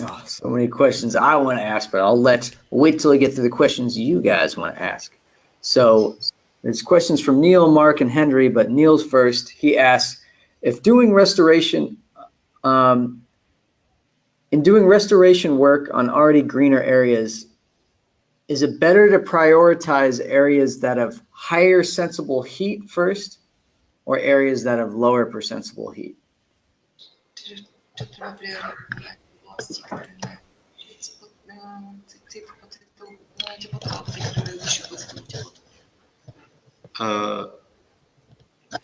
Oh, so many questions I want to ask, but I'll wait till I get to the questions you guys want to ask. So there's questions from Neil, Mark, and Henry, but Neil's first. He asks, if doing restoration, in doing restoration work on already greener areas, is it better to prioritize areas that have higher sensible heat first, or areas that have lower per sensible heat?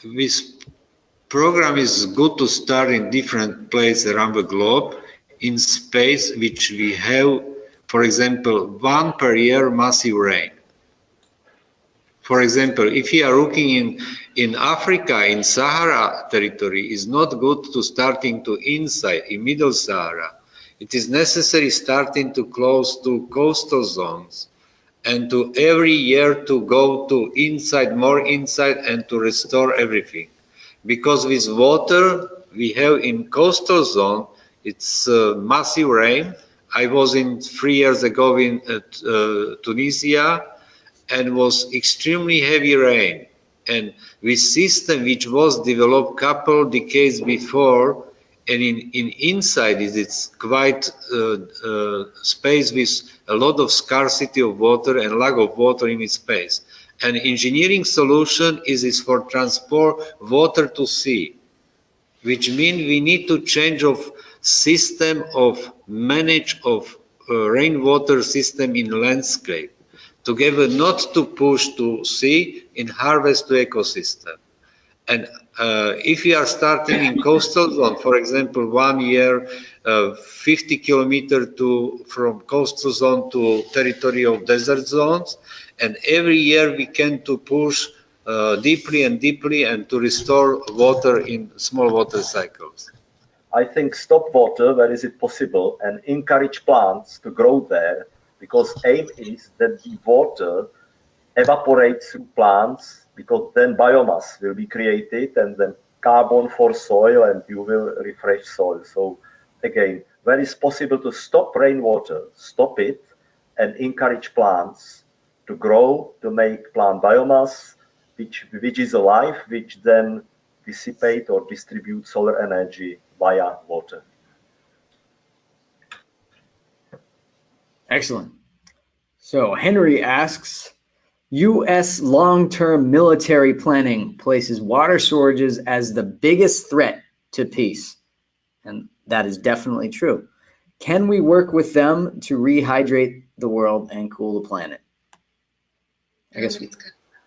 This program is good to start in different places around the globe, in space which we have, for example, 1 per year massive rain. For example, if you are looking in Africa, in Sahara territory, it's not good to starting to inside, in Middle Sahara. It is necessary starting to close to coastal zones, and to every year to go to inside, more inside, and to restore everything. Because with water we have in coastal zone, it's massive rain. I was in 3 years ago in Tunisia, and was extremely heavy rain. And with system which was developed couple decades before, and in inside it's quite space with a lot of scarcity of water and lack of water in its space. And engineering solution is for transport water to sea, which means we need to change of system of manage of rainwater system in landscape, together not to push to sea in harvest to ecosystem. And if we are starting in coastal zone, for example, 1 year, 50 kilometers from coastal zone to territory of desert zones, and every year we can to push deeply and deeply and to restore water in small water cycles. I think stop water where is it possible and encourage plants to grow there, because aim is that the water evaporates through plants, because then biomass will be created and then carbon for soil and you will refresh soil. So again, where it's possible to stop rainwater, stop it and encourage plants to grow, to make plant biomass, which is alive, which then dissipate or distribute solar energy via water. Excellent. So Henry asks, U.S. long-term military planning places water shortages as the biggest threat to peace. And that is definitely true. Can we work with them to rehydrate the world and cool the planet? I guess we...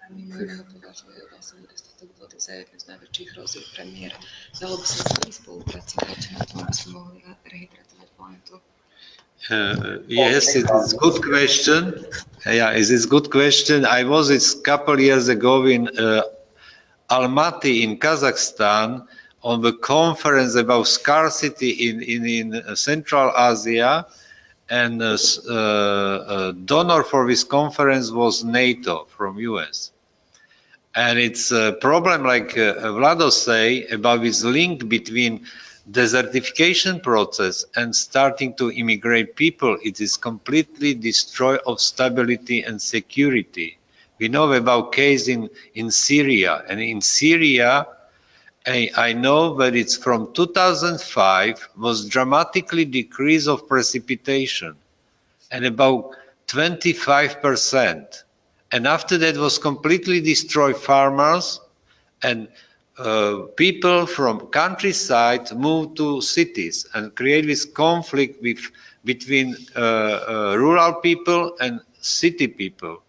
Mimo iného považuje vlastne nedostatok vody za jednu z najväčších hrozieb pre mier. Dalo by sa s nimi spolupracovať na tom, aby sme mohli rehydratovať planetu. Yes, it is good question. Yeah, it is good question. I was a couple years ago in Almaty in Kazakhstan on the conference about scarcity in Central Asia, and donor for this conference was NATO from US. And it's a problem, like Vlado say, about this link between desertification process and starting to immigrate people. It is completely destroy of stability and security. We know about case in Syria, and in Syria, I know that it's from 2005 was dramatically decrease of precipitation and about 25%. And after that was completely destroyed farmers, and people from countryside moved to cities and create this conflict between rural people and city people.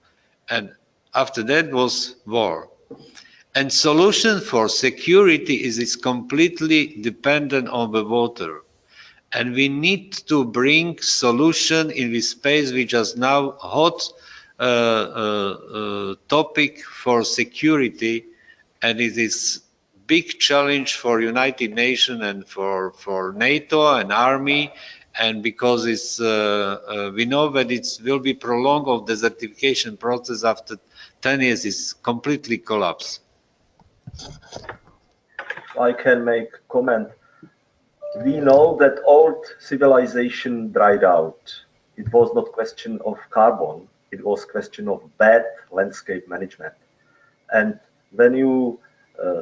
And after that was war. And solution for security is completely dependent on the water. And we need to bring solution in this space, which is now hot topic for security, and it is big challenge for United Nations and for NATO and Army, and because it's we know that it will be prolonged of desertification process after 10 years is completely collapsed. I can make comment. We know that old civilization dried out. It was not question of carbon. It was question of bad landscape management. And when you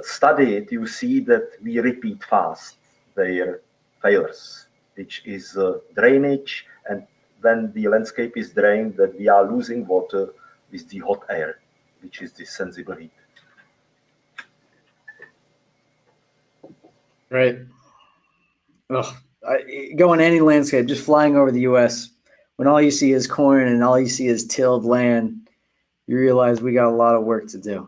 study it, you see that we repeat fast their failures, which is drainage. And when the landscape is drained, that we are losing water with the hot air, which is the sensible heat. Right. Oh, go on any landscape, just flying over the U.S., when all you see is corn and all you see is tilled land, you realize we got a lot of work to do.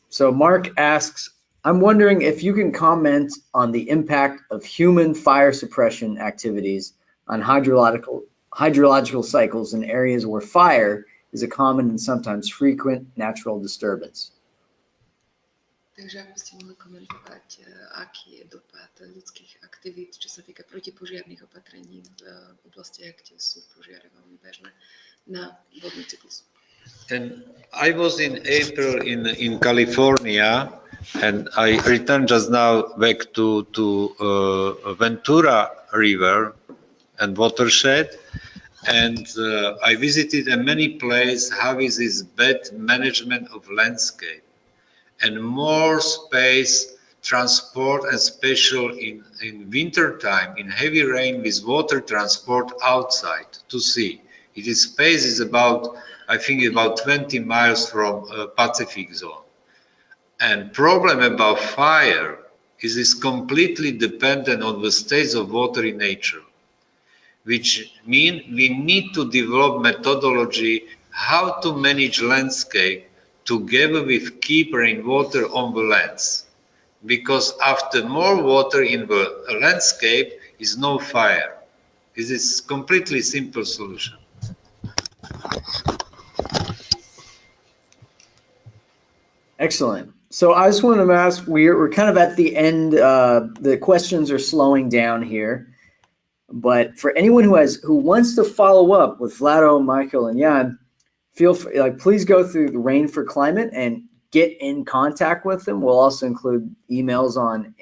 So Mark asks, I'm wondering if you can comment on the impact of human fire suppression activities on hydrological cycles in areas where fire is a common and sometimes frequent natural disturbance. Takže ak by ste mohli komentovať, aký je dopad ľudských aktivít, čo sa týka protipožiarnych opatrení v oblastiach, kde sú požiare veľmi bežné, na vodný cyklus. And I was in April in California, and I returned just now back to Ventura River and watershed, and I visited many places. How is this bad management of landscape and more space transport, and special in winter time, in heavy rain, with water transport outside to sea. It is space is about, I think, about 20 miles from Pacific zone. And problem about fire is completely dependent on the states of water in nature, which mean we need to develop methodology how to manage landscape together with keep rainwater on the lands. Because after more water in the landscape is no fire. This is completely simple solution. Excellent. So I just want to ask, we're kind of at the end. The questions are slowing down here, but for anyone who wants to follow up with Vlado, Michael, and Jan, feel free, please go through the Rain for Climate and get in contact with them. We'll also include emails on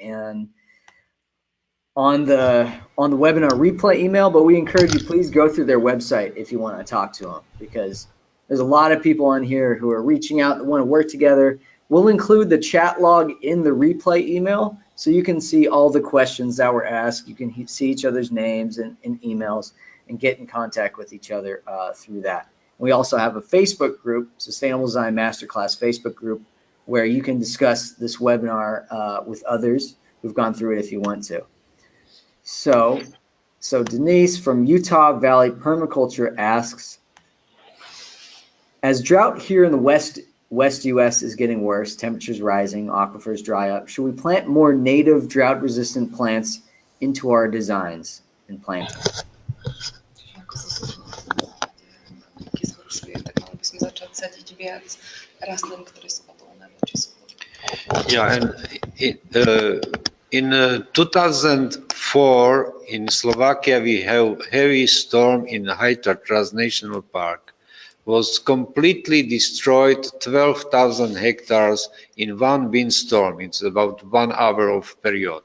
the webinar replay email, but we encourage you, please go through their website if you want to talk to them, because there's a lot of people on here who are reaching out and want to work together. We'll include the chat log in the replay email so you can see all the questions that were asked. You can see each other's names and emails and get in contact with each other through that. We also have a Facebook group, Sustainable Design Masterclass Facebook group, where you can discuss this webinar with others who've gone through it if you want to. So Denise from Utah Valley Permaculture asks, as drought here in the West US is getting worse, temperatures rising, aquifers dry up, should we plant more native drought-resistant plants into our designs and planting? Yeah, and in 2004 in Slovakia we have heavy storm in High Tatras National Park. Was completely destroyed 12,000 hectares in one windstorm. It's about 1 hour of period.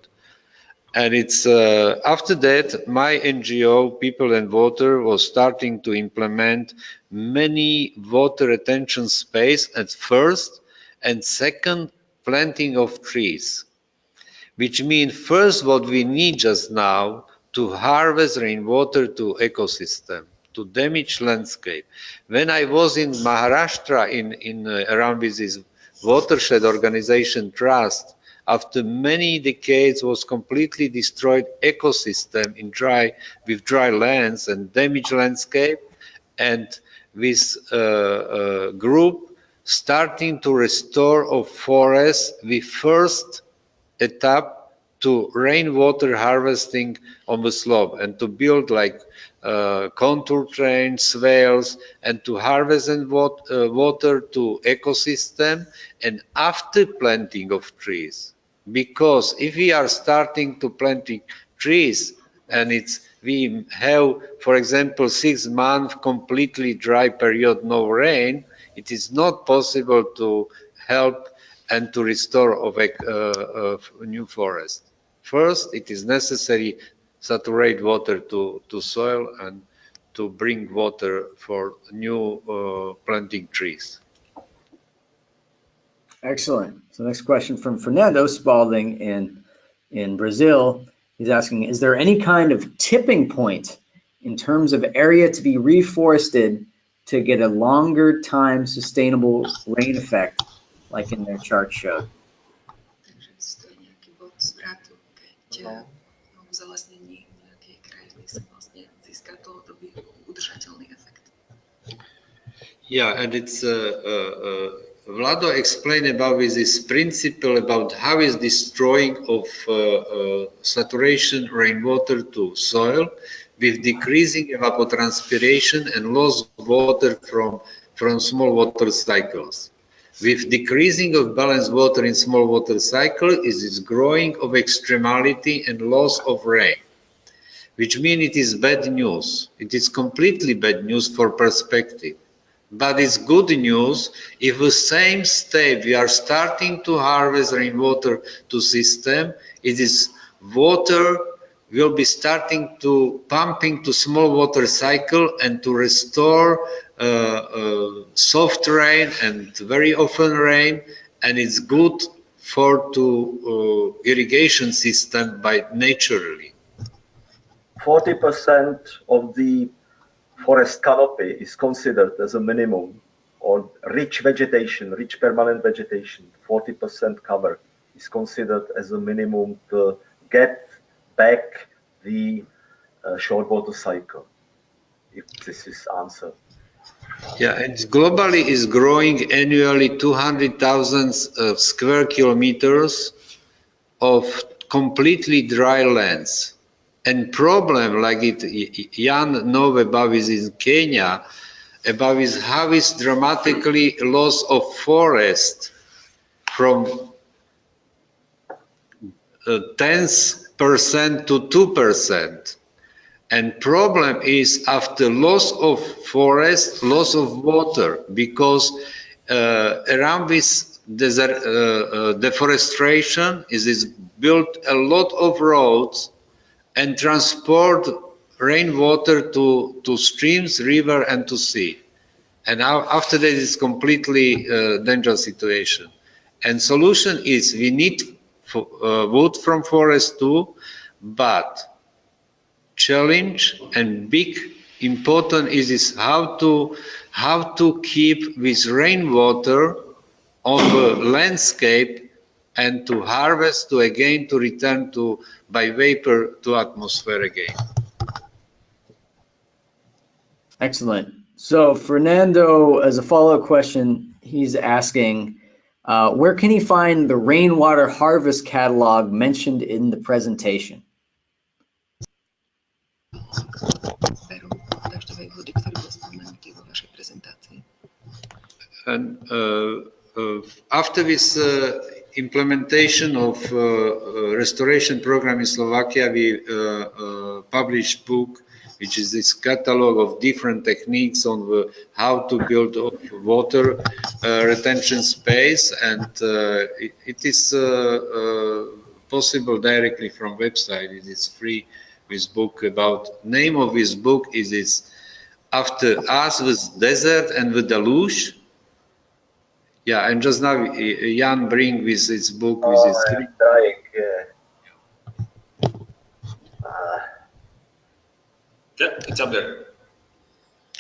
And it's after that, my NGO, People and Water, was starting to implement many water retention space at first, and second, planting of trees. Which means first what we need just now to harvest rainwater to ecosystem, to damage landscape. When I was in Maharashtra in around with this watershed organization Trust, after many decades was completely destroyed ecosystem in with dry lands and damaged landscape, and with a group starting to restore of forests with first etap to rainwater harvesting on the slope and to build like contour drains, swales, and to harvest and water to ecosystem, and after planting of trees. Because if we are starting to planting trees and we have, for example, 6 months completely dry period, no rain, it is not possible to help and to restore of a new forest. First, it is necessary saturate water to soil and to bring water for new planting trees. Excellent. So next question from Fernando Spalding in Brazil. He's asking, is there any kind of tipping point in terms of area to be reforested to get a longer time sustainable rain effect, like in their chart showed? Yeah, and it's Vlado explained about this principle about how is destroying of saturation rainwater to soil with decreasing evapotranspiration and loss of water from small water cycles. With decreasing of balanced water in small water cycle is this growing of extremality and loss of rain, which means it is bad news. It is completely bad news for perspective. But it's good news if the same state we are starting to harvest rainwater to system, it is water will be starting to pumping to small water cycle and to restore soft rain and very often rain, and it's good for to irrigation system by naturally. 40% of the forest canopy is considered as a minimum, or rich vegetation, rich permanent vegetation, 40% cover is considered as a minimum to get back the short water cycle, if this is answer. Yeah, and globally is growing annually 200,000 square kilometers of completely dry lands. And problem like it Jan know about is in Kenya, about is how is dramatically loss of forest from 10% to 2%. And problem is after loss of forest, loss of water, because around this desert, deforestation is built a lot of roads and transport rainwater to streams, river, and to sea. And now after that is completely dangerous situation. And solution is we need wood from forest too, but challenge and big important is how to keep with rainwater on the landscape and to harvest to again to return to by vapor to atmosphere again. Excellent. So Fernando, as a follow-up question, he's asking, where can he find the rainwater harvest catalog mentioned in the presentation? And after this implementation of restoration program in Slovakia, we published book, which is this catalog of different techniques on how to build water retention space, and it is possible directly from website. It is free. This book about name of this book is After Us with Desert and the Deluge. Yeah, and just now Jan bring with his book with his. I'm trying. Yeah, it's up there.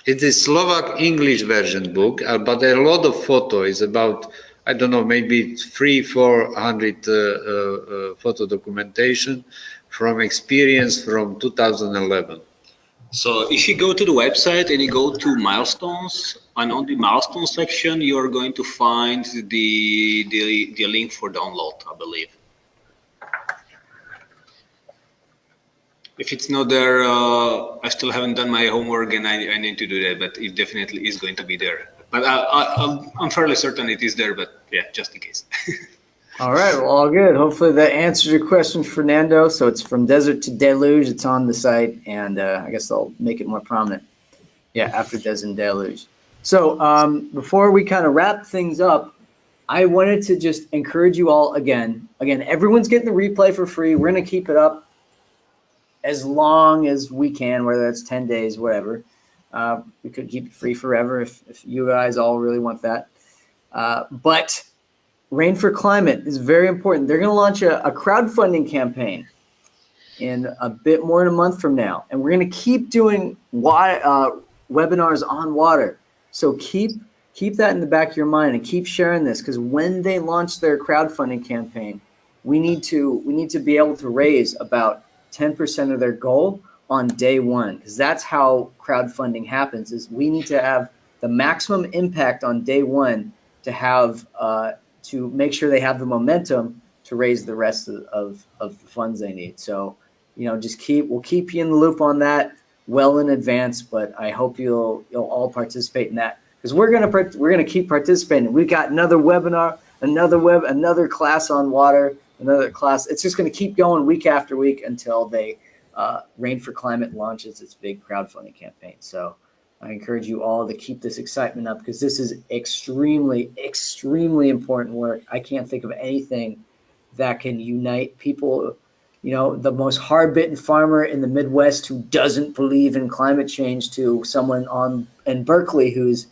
It is Slovak English version book, but there are a lot of photos. About, I don't know, maybe 300-400 photo documentation from experience from 2011. So if you go to the website and you go to milestones, and on the milestone section, you are going to find the link for download, I believe. If it's not there, I still haven't done my homework and I need to do that, but it definitely is going to be there. But I'm fairly certain it is there, but yeah, just in case. All right, well, all good. Hopefully that answers your question, Fernando. So it's From Desert to Deluge. It's on the site, and I guess I'll make it more prominent. Yeah, After Desert and Deluge. So before we kind of wrap things up, I wanted to just encourage you all again. Again, everyone's getting the replay for free. We're going to keep it up as long as we can, whether that's 10 days, whatever. We could keep it free forever if you guys all really want that. But Rain for Climate is very important. They're going to launch a crowdfunding campaign in a bit more than a month from now. And we're going to keep doing webinars on water. So keep that in the back of your mind and keep sharing this, because when they launch their crowdfunding campaign, we need to be able to raise about 10% of their goal on day one, because that's how crowdfunding happens. Is we need to have the maximum impact on day one to have to make sure they have the momentum to raise the rest of the funds they need. So, we'll keep you in the loop on that well in advance. But I hope you'll all participate in that, because we're gonna keep participating. We got another webinar, another class on water. Another class. It's just going to keep going week after week until they Rain for Climate launches its big crowdfunding campaign. So I encourage you all to keep this excitement up, because this is extremely, extremely important work. I can't think of anything that can unite people you know, the most hard-bitten farmer in the Midwest who doesn't believe in climate change to someone in Berkeley who's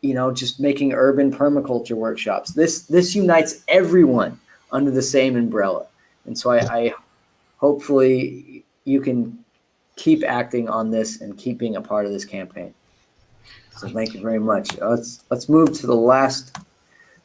you know, just making urban permaculture workshops. This unites everyone under the same umbrella. And so I hopefully you can keep acting on this and keep being a part of this campaign. So thank you very much. Let's move to the last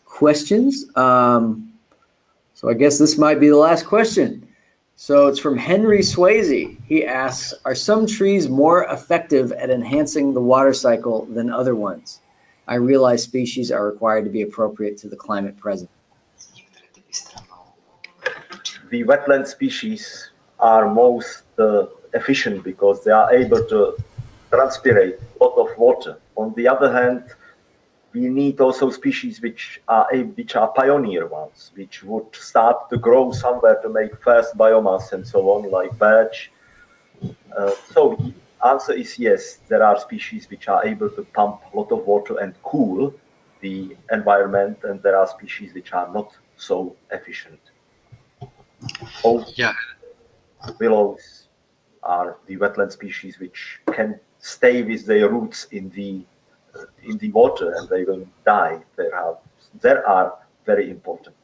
questions. So I guess this might be the last question. So it's from Henry Swayze. He asks, are some trees more effective at enhancing the water cycle than other ones? I realize species are required to be appropriate to the climate present. The wetland species are most efficient because they are able to transpirate a lot of water. On the other hand, we need also species which are pioneer ones, which would start to grow somewhere to make first biomass and so on, like birch. So the answer is yes, there are species which are able to pump a lot of water and cool the environment, and there are species which are not so efficient. Yeah. Willows are the wetland species which can stay with their roots in the water and they will die. They are very important.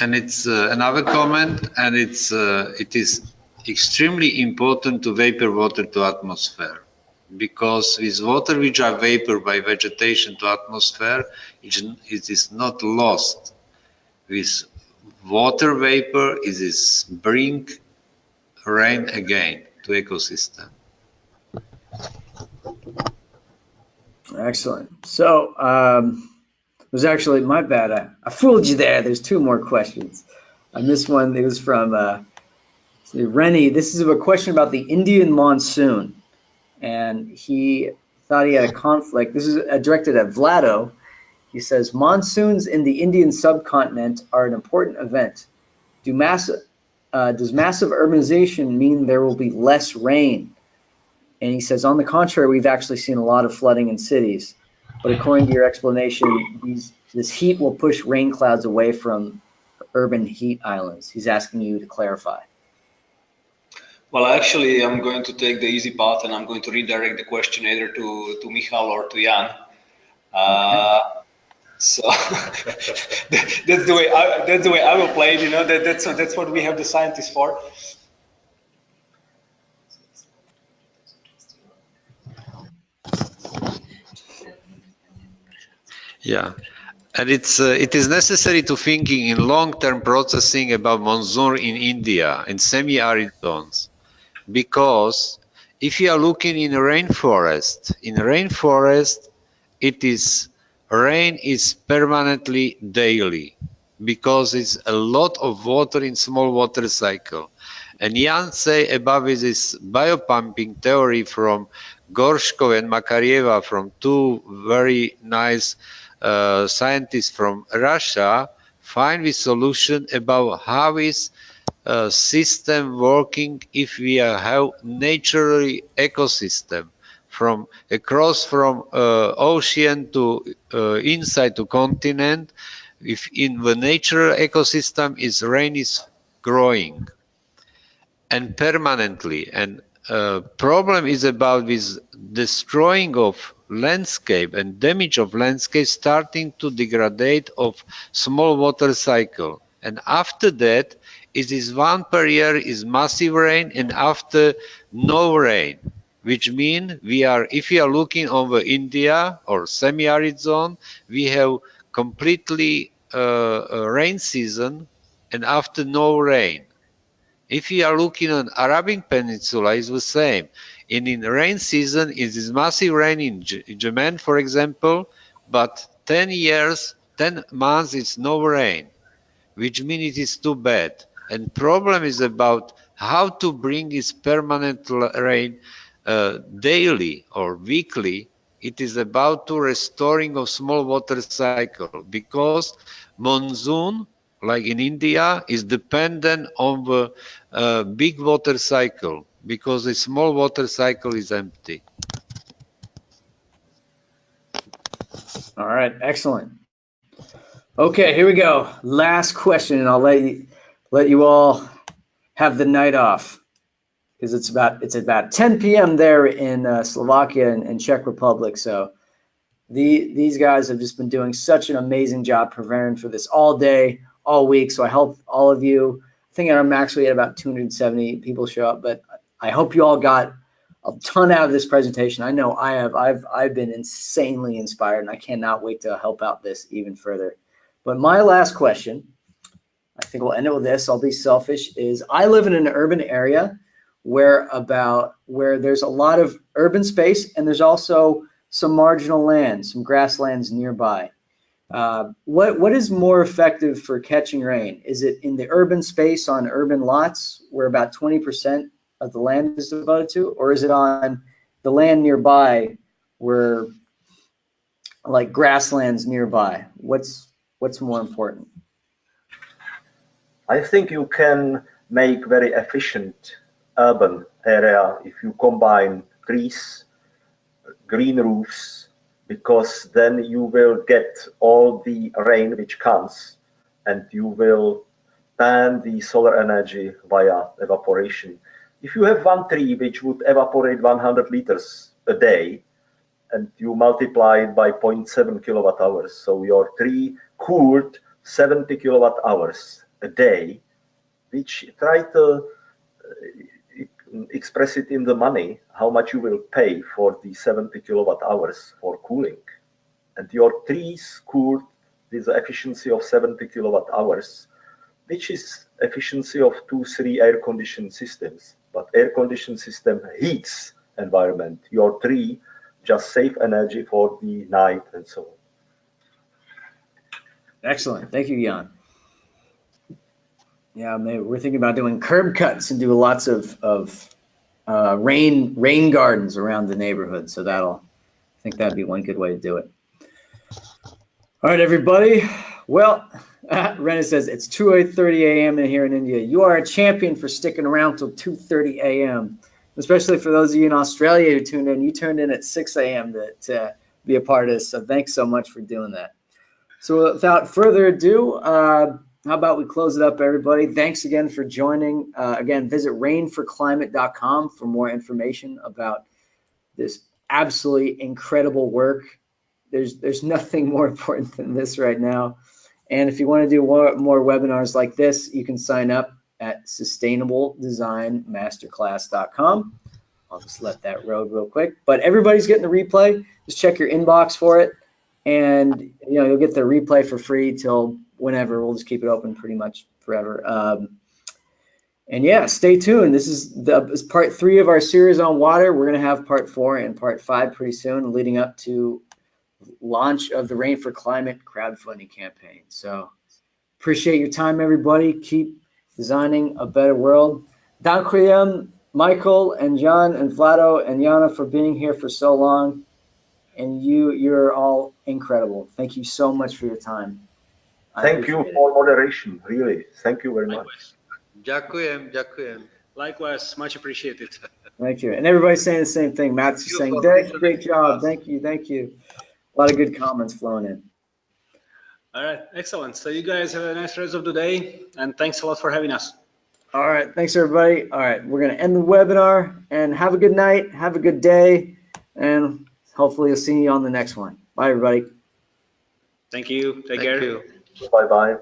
And it's another comment, and it is extremely important to vapor water to atmosphere, because with water which are vapor by vegetation to atmosphere, it is not lost. With water vapor, it is bring rain again to ecosystem. Excellent. So it was actually my bad. I fooled you there. There's two more questions. I missed one. It was from Rennie. This is a question about the Indian monsoon. And he thought he had a conflict. This is directed at Vlado. He says, monsoons in the Indian subcontinent are an important event. Does massive urbanization mean there will be less rain? And he says, on the contrary, we've actually seen a lot of flooding in cities. But according to your explanation, this heat will push rain clouds away from urban heat islands. He's asking you to clarify. Well, actually, I'm going to take the easy path, and I'm going to redirect the question either to Michal or to Jan. So that's the way I will play it. You know, that's what we have the scientists for. Yeah, and it is necessary to thinking in long-term processing about monsoon in India in semi-arid zones, because if you are looking in a rainforest, it is rain is permanently daily, because it's a lot of water in small water cycle. And Jan say about this biopumping theory from Gorshkov and Makarieva, from two very nice scientists from Russia, find the solution about how is system working if we have naturally ecosystem from across from ocean to inside to continent. If in the natural ecosystem is rain is growing and permanently, and problem is about this destroying of landscape and damage of landscape starting to degrade of small water cycle, and after that it is one per year is massive rain and after no rain, which mean we are, if we are looking over India or semi-arid zone, we have completely rain season and after no rain. If you are looking on Arabic Peninsula, it's the same. In rain season, it is massive rain in Yemen, for example, but 10 months, it's no rain, which means it is too bad. And problem is about how to bring this permanent rain daily or weekly. It is about to restoring of small water cycle, because monsoon, like in India, is dependent on the big water cycle, because the small water cycle is empty. All right, excellent. Okay, here we go. Last question, and I'll let let you all have the night off, because it's about 10 p.m. there in Slovakia and Czech Republic. So these guys have just been doing such an amazing job preparing for this all day, all week. So I hope all of you, I think I'm actually at about 270 people show up, but I hope you all got a ton out of this presentation. I know I have. I've been insanely inspired, and I cannot wait to help out this even further. But my last question, I think we'll end it with this. I'll be selfish. Is I live in an urban area where there's a lot of urban space, and there's also some marginal land, some grasslands nearby. What is more effective for catching rain? Is it in the urban space on urban lots where about 20% of the land is devoted to, or is it on the land nearby where like grasslands nearby? What's more important? I think you can make very efficient urban area if you combine trees, green roofs, because then you will get all the rain which comes, and you will ban the solar energy via evaporation. If you have one tree which would evaporate 100 liters a day, and you multiply it by 0.7 kilowatt hours, so your tree cooled 70 kilowatt hours a day, which try to express it in the money, how much you will pay for the 70 kilowatt hours for cooling. And your trees cooled with the efficiency of 70 kilowatt hours, which is efficiency of 2-3 air conditioned systems. But air conditioned system heats environment. Your tree just save energy for the night and so on. Excellent. Thank you, Jan. Yeah, maybe we're thinking about doing curb cuts and do lots of rain gardens around the neighborhood. So I think that'd be one good way to do it. All right, everybody. Well, Rena says it's 2:30 a.m. here in India. You are a champion for sticking around till 2:30 a.m. Especially for those of you in Australia who tuned in. You turned in at 6 a.m. to be a part of this. So thanks so much for doing that. So without further ado, how about we close it up, everybody? Thanks again for joining. Again, visit rainforclimate.com for more information about this absolutely incredible work. There's nothing more important than this right now. And if you want to do more webinars like this, you can sign up at sustainabledesignmasterclass.com. I'll just let that road real quick. But everybody's getting the replay. Just check your inbox for it. And you'll get the replay for free till whenever. We'll just keep it open pretty much forever. And yeah, stay tuned. This is part 3 of our series on water. We're going to have part 4 and part 5 pretty soon, leading up to launch of the Rain for Climate crowdfunding campaign. So appreciate your time, everybody. Keep designing a better world. Dankujem, Michael and John and Vlado and Jana for being here for so long. And you're all incredible. Thank you so much for your time. Thank you for moderation, really. Thank you very much. Ďakujem. Likewise, much appreciated. Thank you. And everybody's saying the same thing. Matt's just saying, great job. Thank you. A lot of good comments flowing in. All right, excellent. So you guys have a nice rest of the day, and thanks a lot for having us. All right, thanks everybody. All right, we're going to end the webinar, and have a good night, have a good day, and hopefully you'll see you on the next one. Bye, everybody. Thank you. Take care. You. Bye-bye.